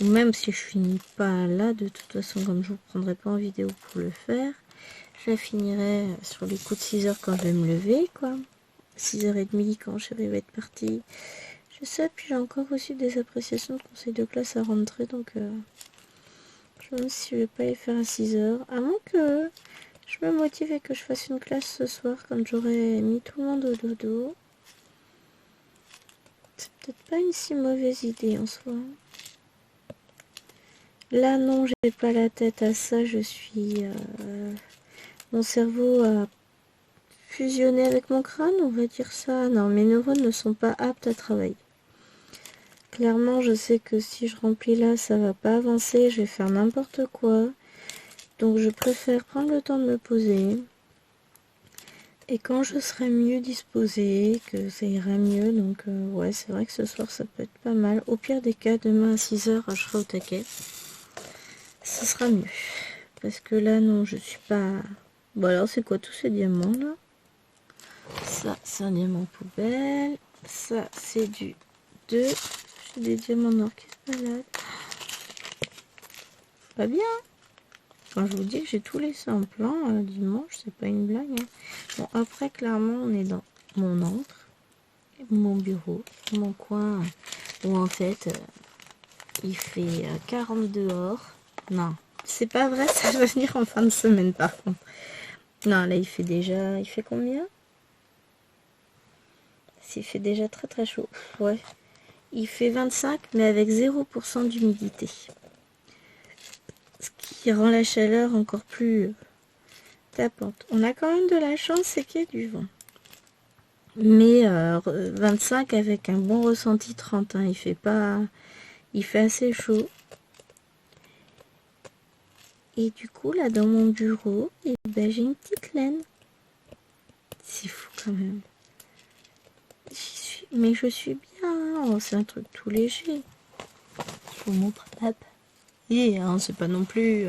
Ou même si je finis pas là, de toute façon, comme je vous prendrai pas en vidéo pour le faire, je la finirai sur les coups de 6 heures quand je vais me lever, quoi. 6h30 quand chérie va être partie. Je sais, puis j'ai encore reçu des appréciations de conseils de classe à rentrer, donc je me demande si je vais pas les faire à 6h. À moins que je me motive et que je fasse une classe ce soir quand j'aurai mis tout le monde au dodo. C'est peut-être pas une si mauvaise idée en soi. Là non, j'ai pas la tête à ça, je suis... mon cerveau a fusionné avec mon crâne, on va dire ça. Non, mes neurones ne sont pas aptes à travailler. Clairement, je sais que si je remplis là, ça va pas avancer, je vais faire n'importe quoi. Donc je préfère prendre le temps de me poser. Et quand je serai mieux disposée, que ça ira mieux, donc ouais, c'est vrai que ce soir ça peut être pas mal. Au pire des cas, demain à 6h, je serai au taquet. Ce sera mieux. Parce que là, non, je suis pas... Bon alors, c'est quoi tous ces diamants là? Ça, c'est un diamant poubelle. Ça, c'est du 2. J'ai des diamants noirs qui se baladent. Pas bien. Quand je vous dis que j'ai tout laissé en plan dimanche, c'est pas une blague. Hein. Bon, après, clairement, on est dans mon antre, mon bureau, mon coin, où en fait, il fait 40 dehors. Non, c'est pas vrai, ça va venir en fin de semaine par contre. Non, là, il fait déjà... Il fait combien? Il fait déjà très très chaud. Ouais. Il fait 25 mais avec 0% d'humidité. Ce qui rend la chaleur encore plus tapante. On a quand même de la chance, c'est qu'il y a du vent. Mais 25 avec un bon ressenti 30. Hein. Il fait assez chaud. Et du coup, là, dans mon bureau, ben, j'ai une petite laine. C'est fou quand même. Mais je suis bien. Hein. Oh, c'est un truc tout léger. Je vous montre. Hop. Et hein, c'est pas non plus...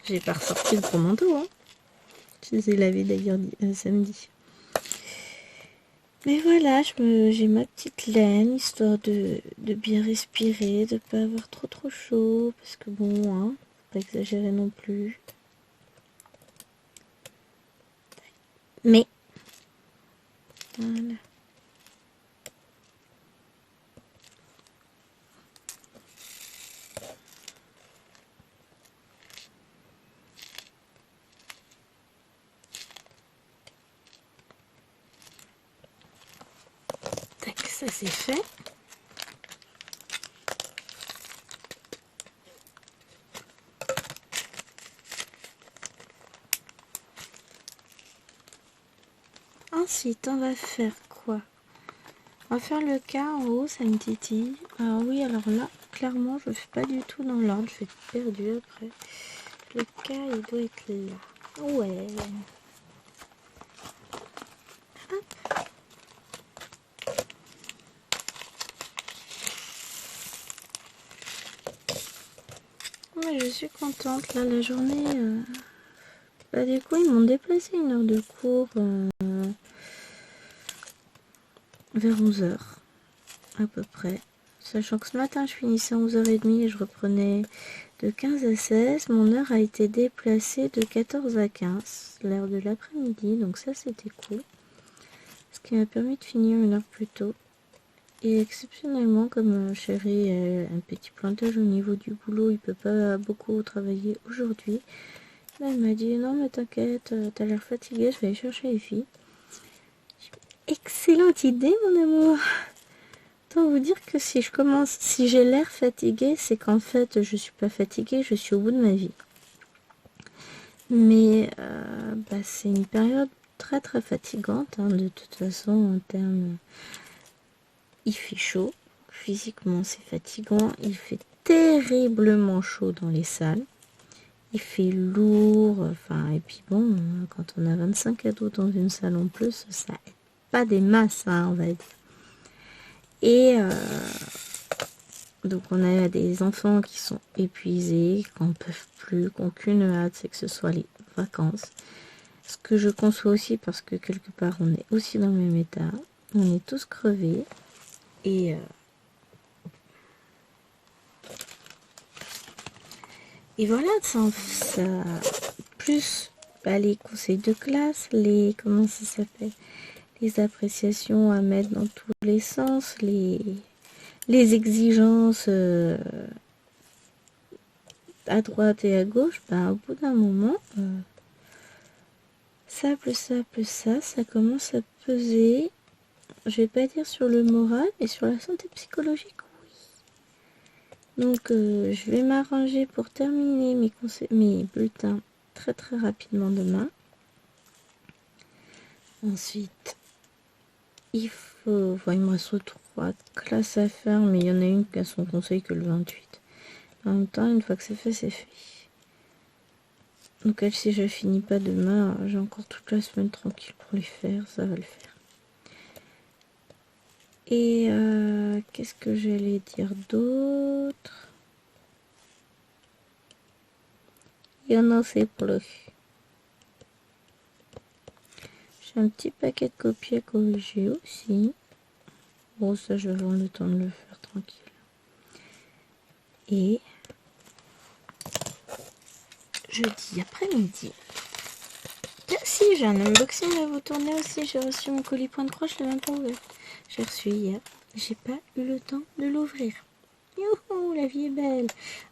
J'ai pas ressorti le gros manteau. Hein. Je les ai lavés d'ailleurs samedi. Mais voilà, j'ai ma petite laine, histoire de bien respirer, de pas avoir trop chaud, parce que bon, hein, faut pas exagérer non plus. Mais, voilà. Tac, ça c'est fait. Ensuite, on va faire quoi? On va faire le cas en haut, ça me titille. Alors oui, alors là, clairement, je fais pas du tout dans l'ordre, je vais être perdue après. Le cas, il doit être là. Ouais. Hop. Ouais, je suis contente, là, la journée... Bah, du coup, ils m'ont déplacé une heure de cours vers 11h, à peu près. Sachant que ce matin, je finissais à 11h30 et je reprenais de 15 à 16. Mon heure a été déplacée de 14 à 15, l'heure de l'après-midi. Donc ça, c'était cool. Ce qui m'a permis de finir une heure plus tôt. Et exceptionnellement, comme Chéri a un petit pointage au niveau du boulot, il peut pas beaucoup travailler aujourd'hui. Là, elle m'a dit, non mais t'inquiète, t'as l'air fatiguée, je vais aller chercher les filles. Excellente idée, mon amour. Autant vous dire que si j'ai l'air fatiguée, c'est qu'en fait, je suis pas fatiguée, je suis au bout de ma vie. Mais bah, c'est une période très très fatigante, hein, de toute façon, en termes... Il fait chaud, physiquement c'est fatigant, il fait terriblement chaud dans les salles. Il fait lourd, enfin, et puis bon, quand on a 25 ados dans une salle en plus, ça aide pas des masses, hein, on va dire. Et donc on a des enfants qui sont épuisés, qui n'en peuvent plus, qui n'ont qu'une hâte, c'est que ce soit les vacances. Ce que je conçois aussi parce que quelque part on est aussi dans le même état, on est tous crevés. Et voilà, ça plus bah, les conseils de classe, comment ça s'appelle, les appréciations à mettre dans tous les sens, les exigences à droite et à gauche, bah, au bout d'un moment, ça commence à peser, je vais pas dire sur le moral, mais sur la santé psychologique, oui. Donc, je vais m'arranger pour terminer mes bulletins très très rapidement demain. Ensuite, il me reste 3 classes à faire, mais il y en a une qui a son conseil que le 28. En même temps, une fois que c'est fait, c'est fait. Donc si je finis pas demain, j'ai encore toute la semaine tranquille pour les faire, ça va le faire. Et qu'est-ce que j'allais dire d'autre? Il y en a, c'est plus. J'ai un petit paquet de copies à corriger aussi. Bon, ça, je vais avoir le temps de le faire tranquille. Et jeudi après-midi. Si, j'ai un unboxing à vous tourner aussi. J'ai reçu mon colis point de croche, je l'ai même pas ouvert. J'ai reçu hier. J'ai pas eu le temps de l'ouvrir. Youhou, la vie est belle.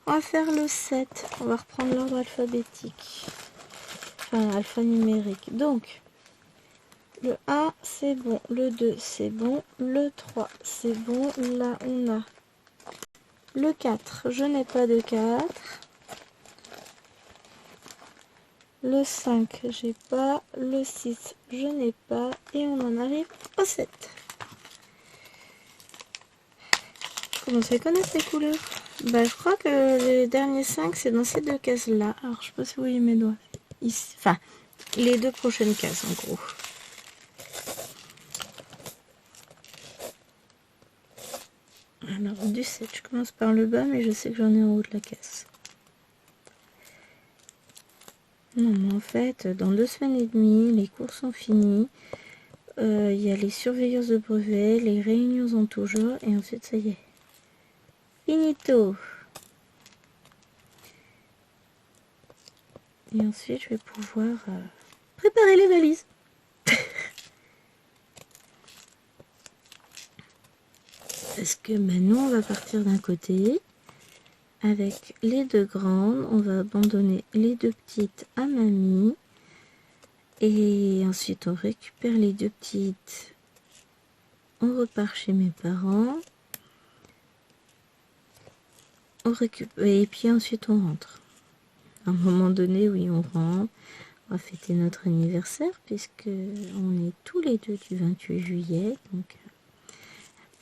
On va faire le 7. On va reprendre l'ordre alphabétique. Enfin, alphanumérique. Donc, Le 1, c'est bon. Le 2, c'est bon. Le 3, c'est bon. Là, on a le 4. Je n'ai pas de 4. Le 5, j'ai pas. Le 6, je n'ai pas. Et on en arrive au 7. Comment ça connaître les couleurs? Bah, je crois que les derniers 5, c'est dans ces 2 cases-là. Alors, je sais pas si vous voyez mes doigts. Ici. Enfin, les 2 prochaines cases, en gros. Alors, du 7, je commence par le bas, mais je sais que j'en ai en haut de la case. Non, mais en fait, dans 2 semaines et demie, les cours sont finis. Il y a les surveillances de brevets, les réunions en tout genre, et ensuite, ça y est. Finito! Et ensuite, je vais pouvoir préparer les valises. Parce que nous, on va partir d'un côté. Avec les 2 grandes, on va abandonner les 2 petites à mamie. Et ensuite, on récupère les 2 petites. On repart chez mes parents. On récupère, et puis ensuite, on rentre. À un moment donné, oui, on rentre. On va fêter notre anniversaire puisque on est tous les deux du 28 juillet. Donc,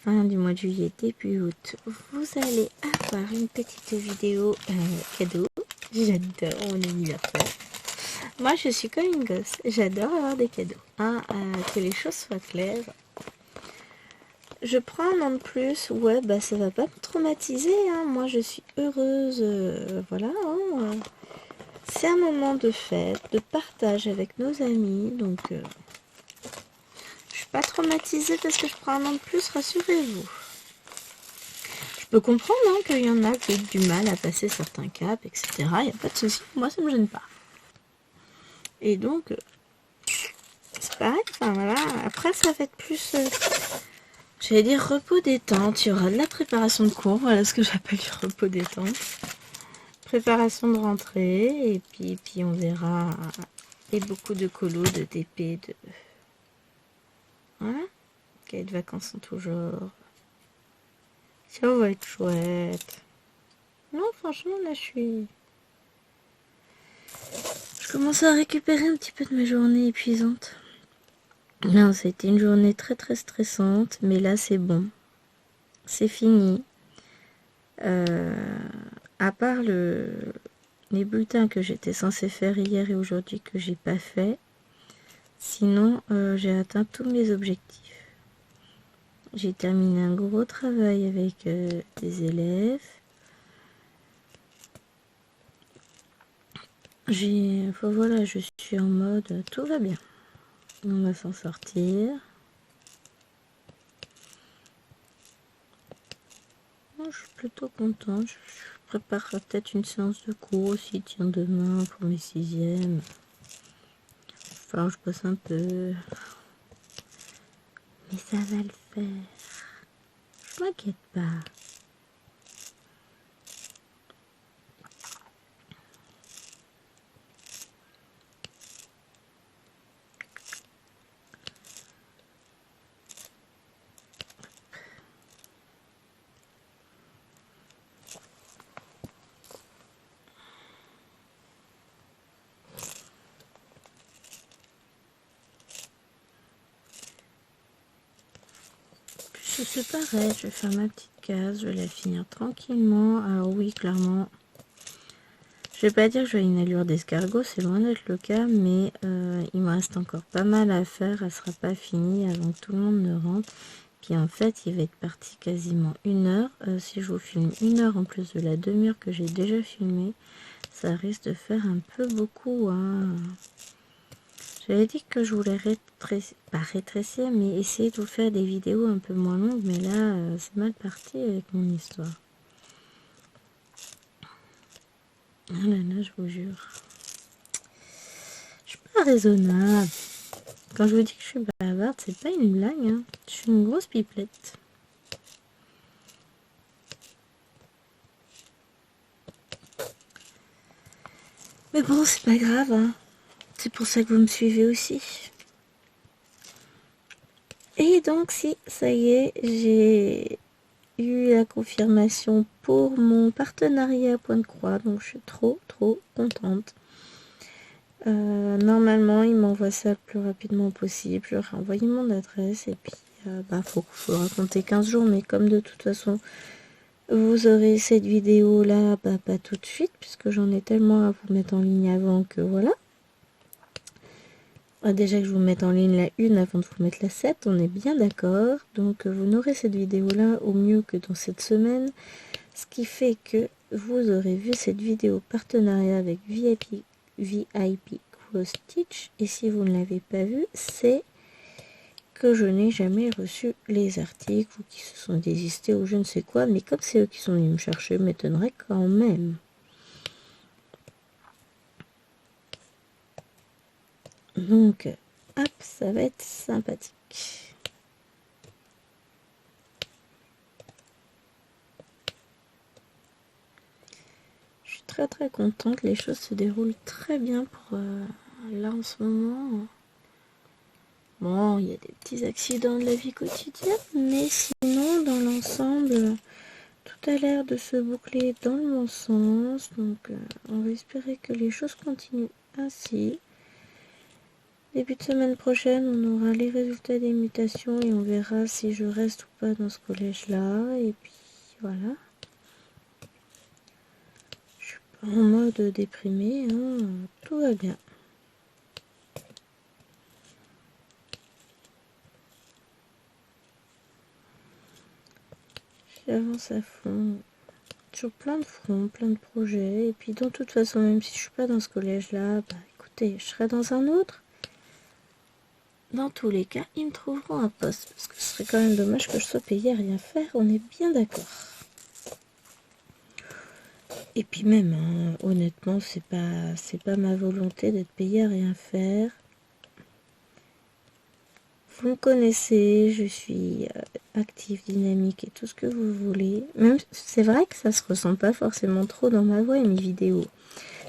fin du mois de juillet, début août, vous allez avoir une petite vidéo cadeau. J'adore mon anniversaire. Moi, je suis comme une gosse. J'adore avoir des cadeaux. Que les choses soient claires. Je prends un an de plus. Ouais, bah ça va pas me traumatiser. Hein. Moi, je suis heureuse. Voilà. Hein. C'est un moment de fête, de partage avec nos amis. Donc, je suis pas traumatisée parce que je prends un an de plus. Rassurez-vous. Je peux comprendre hein, qu'il y en a qui ont du mal à passer certains caps, etc. Il n'y a pas de souci. Moi, ça me gêne pas. Et donc, c'est pareil. Enfin, voilà. Après, ça va être plus... j'allais dire repos détente. Il y aura de la préparation de cours. Voilà ce que j'appelle du repos détente. Préparation de rentrée. Et puis on verra. Et beaucoup de colo, de TP, de... Voilà. Cahiers de vacances sont toujours... Ça va être chouette. Non, franchement, là, je commence à récupérer un petit peu de mes journées épuisantes. Non, c'était une journée très très stressante, mais là c'est bon. C'est fini. À part les bulletins que j'étais censée faire hier et aujourd'hui que j'ai pas fait, sinon j'ai atteint tous mes objectifs. J'ai terminé un gros travail avec des élèves. Enfin voilà, je suis en mode tout va bien. On va s'en sortir. Je suis plutôt contente. Je prépare peut-être une séance de cours aussi, tiens, demain pour mes 6e. Enfin, je passe un peu. Mais ça va le faire. Je m'inquiète pas. C'est pareil, je vais faire ma petite case, je vais la finir tranquillement. Alors oui, clairement, je vais pas dire que j'ai une allure d'escargot, c'est loin d'être le cas, mais il me reste encore pas mal à faire, elle sera pas finie avant que tout le monde ne rentre. Puis en fait, il va être parti quasiment 1 heure. Si je vous filme 1 heure en plus de la demi-heure que j'ai déjà filmée, ça risque de faire un peu beaucoup. Hein. J'avais dit que je voulais pas rétrécir, mais essayer de vous faire des vidéos un peu moins longues, mais là, c'est mal parti avec mon histoire. Ah là là, je vous jure. Je suis pas raisonnable. Quand je vous dis que je suis bavarde, c'est pas une blague. Hein. Je suis une grosse pipelette. Mais bon, c'est pas grave. Hein. C'est pour ça que vous me suivez aussi. Et donc si, ça y est, j'ai eu la confirmation pour mon partenariat à Point de Croix, donc je suis trop contente. Normalement, il m'envoie ça le plus rapidement possible. Je vais envoyer mon adresse et puis faut raconter 15 jours, mais comme de toute façon vous aurez cette vidéo là, pas tout de suite, puisque j'en ai tellement à vous mettre en ligne avant que voilà. Déjà que je vous mette en ligne la 1 avant de vous mettre la 7, on est bien d'accord. Donc vous n'aurez cette vidéo là au mieux que dans cette semaine. Ce qui fait que vous aurez vu cette vidéo partenariat avec VIP Cross Stitch. Et si vous ne l'avez pas vue, c'est que je n'ai jamais reçu les articles ou qui se sont désistés ou je ne sais quoi. Mais comme c'est eux qui sont venus me chercher, m'étonnerait quand même. Donc, hop, ça va être sympathique. Je suis très contente, les choses se déroulent très bien pour là en ce moment. Bon, il y a des petits accidents de la vie quotidienne, mais sinon, dans l'ensemble, tout a l'air de se boucler dans le bon sens. Donc, on va espérer que les choses continuent ainsi. Début de semaine prochaine, on aura les résultats des mutations et on verra si je reste ou pas dans ce collège-là. Et puis, voilà. Je suis pas en mode déprimé, hein. Tout va bien. J'avance à fond. Sur plein de fronts, plein de projets. Et puis, de toute façon, même si je suis pas dans ce collège-là, écoutez, je serai dans un autre. Dans tous les cas, ils me trouveront un poste. Parce que ce serait quand même dommage que je sois payée à rien faire. On est bien d'accord. Et puis même, hein, honnêtement, c'est pas ma volonté d'être payée à rien faire. Vous me connaissez, je suis active, dynamique et tout ce que vous voulez. Même, c'est vrai que ça se ressent pas forcément trop dans ma voix et mes vidéos.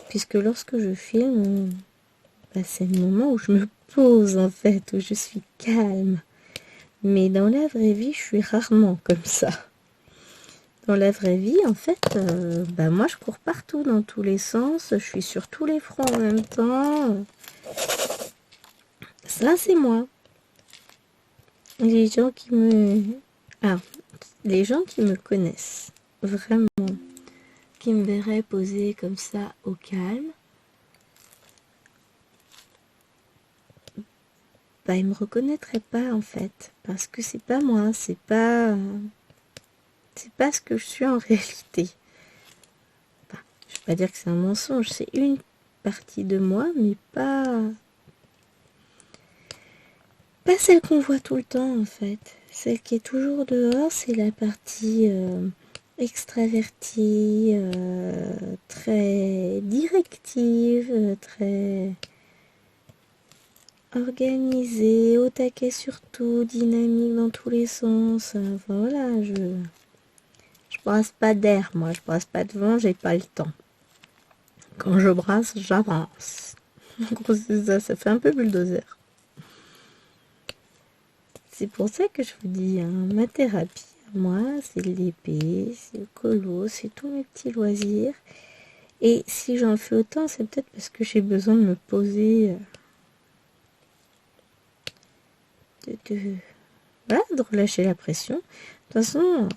Puisque lorsque je filme, c'est le moment où je me pose en fait, où je suis calme. Mais dans la vraie vie, je suis rarement comme ça. Dans la vraie vie, en fait, moi je cours partout dans tous les sens, je suis sur tous les fronts en même temps. Ça, c'est moi. Les gens qui me... les gens qui me connaissent, vraiment, qui me verraient poser comme ça au calme, ils me reconnaîtraient pas en fait, parce que c'est pas moi, c'est pas ce que je suis en réalité. Je vais pas dire que c'est un mensonge, c'est une partie de moi, mais pas celle qu'on voit tout le temps en fait. Celle qui est toujours dehors, c'est la partie extravertie, très directive, très organisée, au taquet surtout, dynamique dans tous les sens. Enfin voilà, je brasse pas d'air, moi, je brasse pas de vent, j'ai pas le temps. Quand je brasse, j'avance. En gros, c'est ça, ça fait un peu bulldozer. C'est pour ça que je vous dis, hein, ma thérapie, moi, c'est l'épée, c'est le colo, c'est tous mes petits loisirs. Et si j'en fais autant, c'est peut-être parce que j'ai besoin de me poser, de relâcher la pression. De toute façon,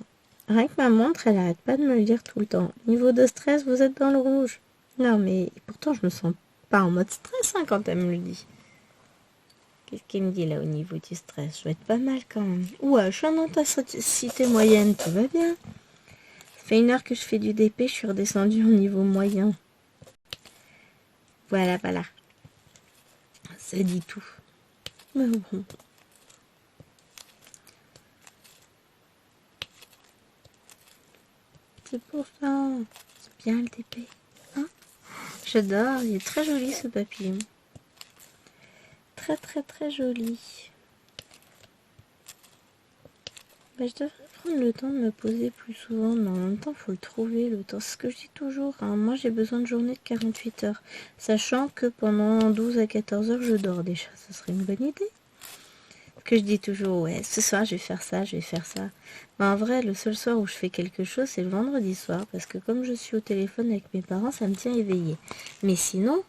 rien que ma montre, elle arrête pas de me le dire tout le temps. Niveau de stress, vous êtes dans le rouge. Non, mais pourtant, je me sens pas en mode stress quand elle me le dit. Qu'est-ce qu'il me dit là au niveau du stress? Je vais être pas mal quand même. Ouais, je suis en intensité moyenne, tout va bien. Ça fait 1 heure que je fais du DP, je suis redescendue au niveau moyen. Voilà. Ça dit tout. Mais bon. C'est pour ça. C'est bien le DP. Hein? J'adore, il est très joli ce papillon. Très joli. Je devrais prendre le temps de me poser plus souvent, mais en même temps, il faut le trouver, le temps. C'est ce que je dis toujours, hein. Moi, j'ai besoin de journée de 48 heures. Sachant que pendant 12 à 14 heures, je dors déjà. Ça serait une bonne idée. Que je dis toujours, ouais, ce soir je vais faire ça, je vais faire ça. Mais en vrai, le seul soir où je fais quelque chose, c'est le vendredi soir. Parce que comme je suis au téléphone avec mes parents, ça me tient éveillée. Mais sinon,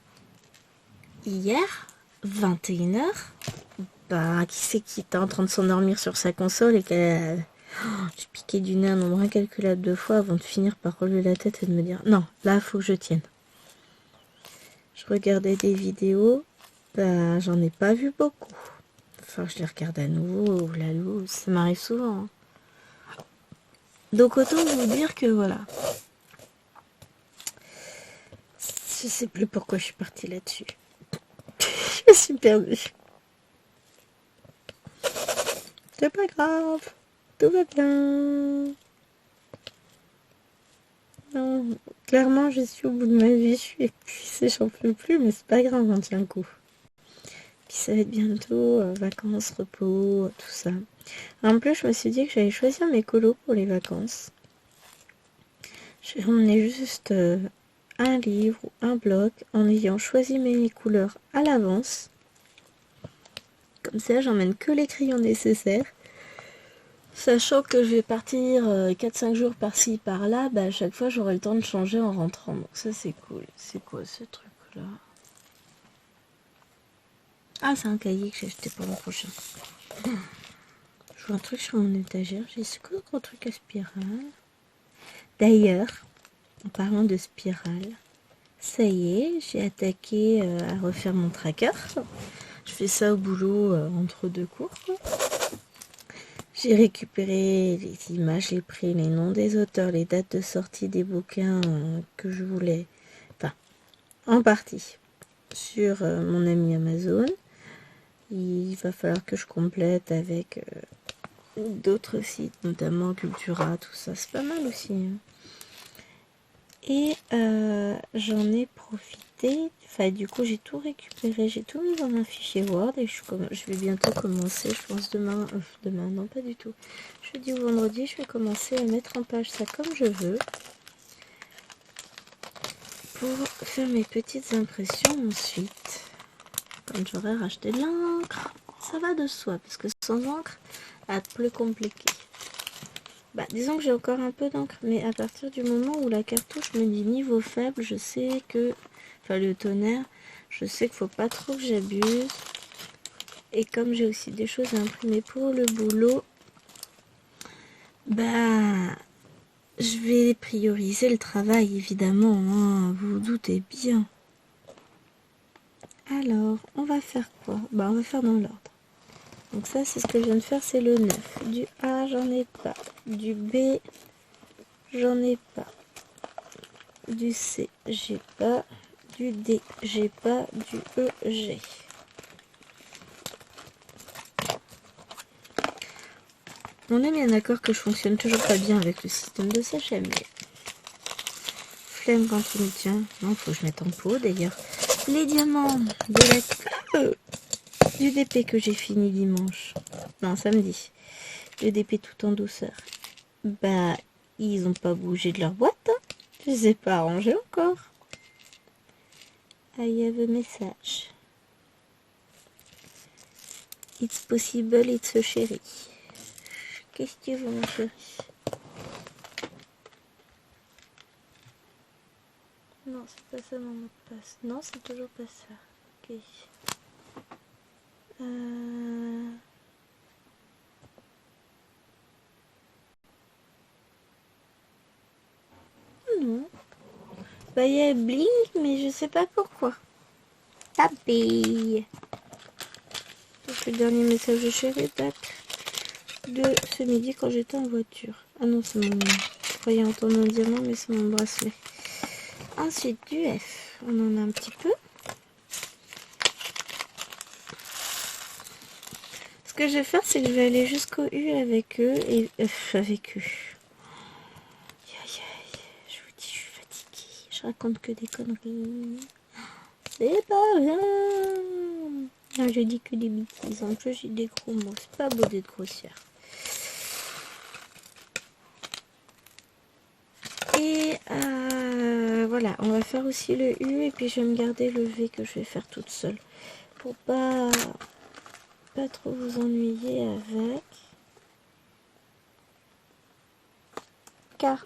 hier, 21h, bah, qui c'est qui était en train de s'endormir sur sa console et qu'elle... J'ai piqué du nez un nombre incalculable de fois avant de finir par relever la tête et de me dire, non, là, faut que je tienne. Je regardais des vidéos, bah, j'en ai pas vu beaucoup. Enfin, je les regarde à nouveau, la loose, ça m'arrive souvent. Hein. Donc autant vous dire que voilà. Je sais plus pourquoi je suis partie là-dessus. Je me suis perdue. C'est pas grave. Tout va bien. Non, clairement, je suis au bout de ma vie. Je suis épuisée, j'en peux plus, mais c'est pas grave, on tient le coup. Puis ça va être bientôt vacances, repos, tout ça. En plus, je me suis dit que j'allais choisir mes colos pour les vacances. Je vais emmener juste un livre ou un bloc en ayant choisi mes couleurs à l'avance. Comme ça, j'emmène que les crayons nécessaires. Sachant que je vais partir 4-5 jours par-ci, par-là, bah, à chaque fois, j'aurai le temps de changer en rentrant. Donc ça, c'est cool. C'est quoi ce truc-là? Ah, c'est un cahier que j'ai acheté pour l'an prochain. Je vois un truc sur mon étagère. J'ai ce gros truc à spirale. D'ailleurs, en parlant de spirale, ça y est, j'ai attaqué à refaire mon tracker. Je fais ça au boulot entre deux cours. J'ai récupéré les images, les prix, les noms des auteurs, les dates de sortie des bouquins que je voulais, enfin, en partie, sur mon ami Amazon. Il va falloir que je complète avec d'autres sites, notamment Cultura, tout ça. C'est pas mal aussi. Hein. Et j'en ai profité. Enfin, du coup, j'ai tout récupéré. J'ai tout mis dans un fichier Word. Et je vais bientôt commencer. Je pense demain. Demain, non, pas du tout. Jeudi ou vendredi, je vais commencer à mettre en page ça comme je veux. Pour faire mes petites impressions ensuite. Quand j'aurai racheté de l'encre. Ça va de soi. Parce que sans encre, ça va être plus compliqué. Bah, disons que j'ai encore un peu d'encre, mais à partir du moment où la cartouche me dit niveau faible, je sais que, enfin le tonnerre, je sais qu'il faut pas trop que j'abuse. Et comme j'ai aussi des choses à imprimer pour le boulot, bah, je vais prioriser le travail évidemment, hein, vous vous doutez bien. Alors, on va faire quoi? Bah, on va faire dans l'ordre. Donc ça, c'est ce que je viens de faire, c'est le 9. Du A, j'en ai pas. Du B, j'en ai pas. Du C, j'ai pas. Du D, j'ai pas. Du E, j'ai. On est bien d'accord que je fonctionne toujours pas bien avec le système de sachet, mais flemme quand il me tient. Non, faut que je mette en pot d'ailleurs. Les diamants de la du DP que j'ai fini dimanche. Non, samedi. Le DP tout en douceur. Bah, ils ont pas bougé de leur boîte. Hein. Je les ai pas arrangés encore. I have a message. It's possible, it's a chéri. Qu'est-ce que tu veux, mon chéri? Non, c'est pas ça mon mot de passe. Non, c'est toujours pas ça. Ok. Non. Bah, il y a Blink, mais je sais pas pourquoi. Tapé. Donc, le dernier message de chéri date de ce midi quand j'étais en voiture. Ah non, c'est mon... Je croyais entendre un diamant, mais c'est mon bracelet. Ensuite, du F. On en a un petit peu. Ce que je vais faire, c'est que je vais aller jusqu'au U avec eux et avec eux. Aïe, aïe, je vous dis, je suis fatiguée. Je raconte que des conneries. C'est pas bien. Non, je dis que des bêtises. En plus, j'ai des gros mots. C'est pas beau d'être grossière. Et voilà, on va faire aussi le U et puis je vais me garder le V que je vais faire toute seule. Pour pas pas trop vous ennuyer avec. Car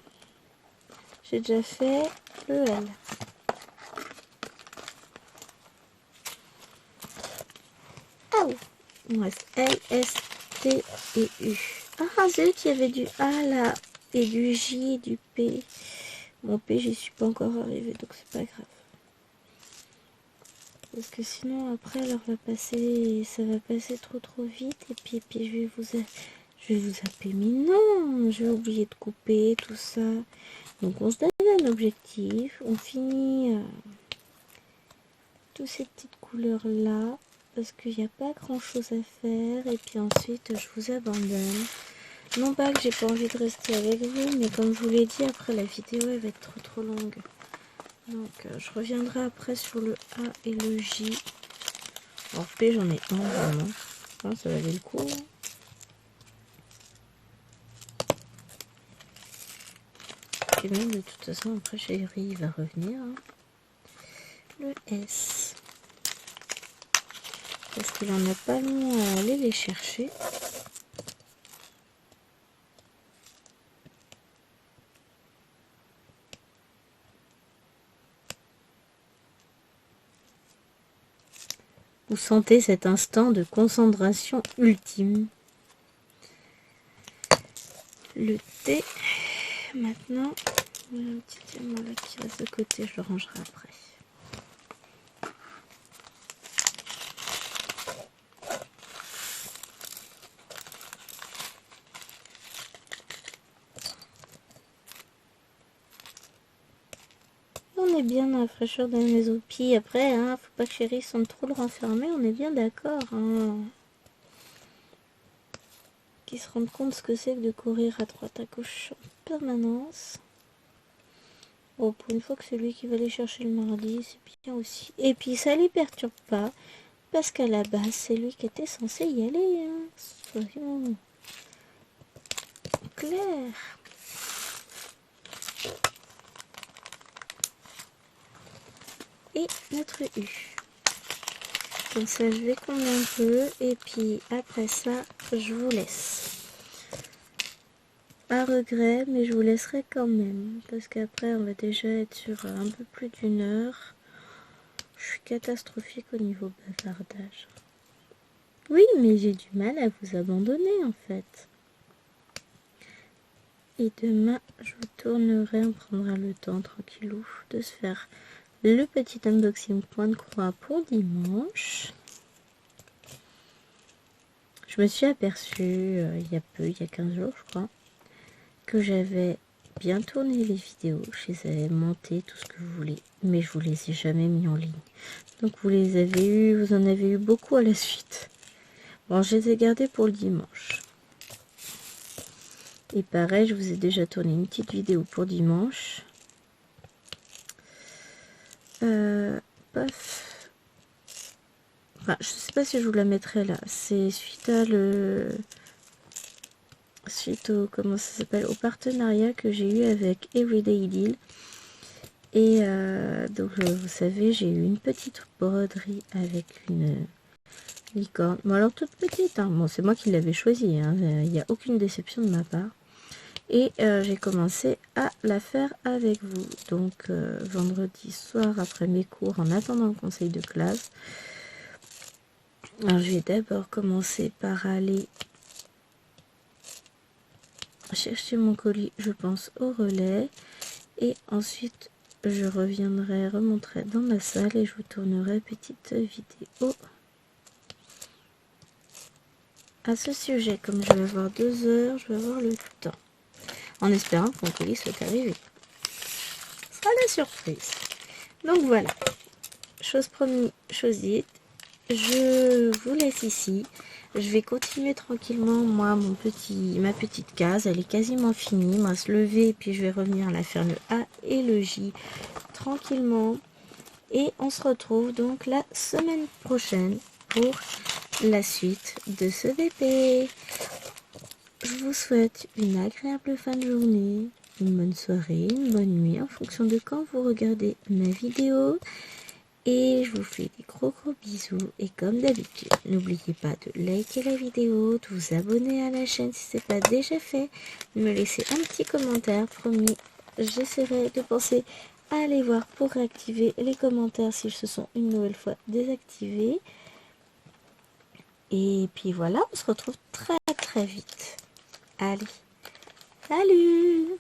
j'ai déjà fait le L. Ah oui, il me reste L, S, T et U. Ah zut, il y avait du A là, et du J et du P. Mon P, j'y suis pas encore arrivée, donc c'est pas grave. Parce que sinon, après, l'heure va passer, ça va passer trop vite. Et puis je vais vous zapper. Mais non, je vais oublier de couper tout ça. Donc on se donne un objectif. On finit toutes ces petites couleurs là. Parce qu'il n'y a pas grand chose à faire. Et puis ensuite, je vous abandonne. Non pas que j'ai pas envie de rester avec vous, mais comme je vous l'ai dit, après la vidéo elle va être trop longue. Donc je reviendrai après sur le A et le J. En P j'en ai un vraiment. Hein, ça valait le coup. Hein. Et même de toute façon après chérie il va revenir. Hein. Le S. Parce qu'il en a pas long à aller les chercher. Vous sentez cet instant de concentration ultime. Le T. Maintenant, il y a un petit diamant là qui reste de côté, je le rangerai après. On est bien dans la fraîcheur de la maison. Puis après, hein, faut pas que chérie sente trop le renfermer, on est bien d'accord. Hein. Qu'ils se rendent compte ce que c'est que de courir à droite à gauche en permanence. Bon, pour une fois que c'est lui qui va aller chercher le mardi, c'est bien aussi. Et puis ça les perturbe pas, parce qu'à la base, c'est lui qui était censé y aller. Hein. Soyons clairs. Et notre U. Comme ça, je vais combler un peu. Et puis après ça, je vous laisse. À regret, mais je vous laisserai quand même. Parce qu'après, on va déjà être sur un peu plus d'une heure. Je suis catastrophique au niveau bavardage. Oui, mais j'ai du mal à vous abandonner en fait. Et demain, je vous tournerai, on prendra le temps tranquillou de se faire le petit unboxing point de croix pour dimanche. Je me suis aperçue il y a 15 jours je crois, que j'avais bien tourné les vidéos, je les avais montées, tout ce que vous voulez, mais je vous les ai jamais mis en ligne. Donc vous les avez eu, vous en avez eu beaucoup à la suite. Bon, je les ai gardés pour le dimanche. Et pareil, je vous ai déjà tourné une petite vidéo pour dimanche. Paf. Enfin, je sais pas si je vous la mettrai là. C'est suite au comment ça s'appelle, au partenariat que j'ai eu avec Everyday Deal. Et donc vous savez, j'ai eu une petite broderie avec une licorne. Bon alors toute petite, hein. Bon c'est moi qui l'avais choisie, hein. Il n'y a aucune déception de ma part. Et j'ai commencé à la faire avec vous. Donc vendredi soir après mes cours, en attendant le conseil de classe. Alors je vais d'abord commencer par aller chercher mon colis, je pense, au relais. Et ensuite je remonterai dans ma salle et je vous tournerai petite vidéo à ce sujet. Comme je vais avoir 2 heures, je vais avoir le temps. En espérant que mon colis soit arrivé. Ce sera la surprise. Donc voilà. Chose promise, chose dite. Je vous laisse ici. Je vais continuer tranquillement. Moi, ma petite case, elle est quasiment finie. Moi, se lever et puis je vais revenir la faire le A et le J tranquillement. Et on se retrouve donc la semaine prochaine pour la suite de ce VP. Je vous souhaite une agréable fin de journée, une bonne soirée, une bonne nuit en fonction de quand vous regardez ma vidéo. Et je vous fais des gros bisous. Et comme d'habitude, n'oubliez pas de liker la vidéo, de vous abonner à la chaîne si ce n'est pas déjà fait, de me laisser un petit commentaire, promis. J'essaierai de penser à aller voir pour réactiver les commentaires s'ils se sont une nouvelle fois désactivés. Et puis voilà, on se retrouve très vite. Allez, salut!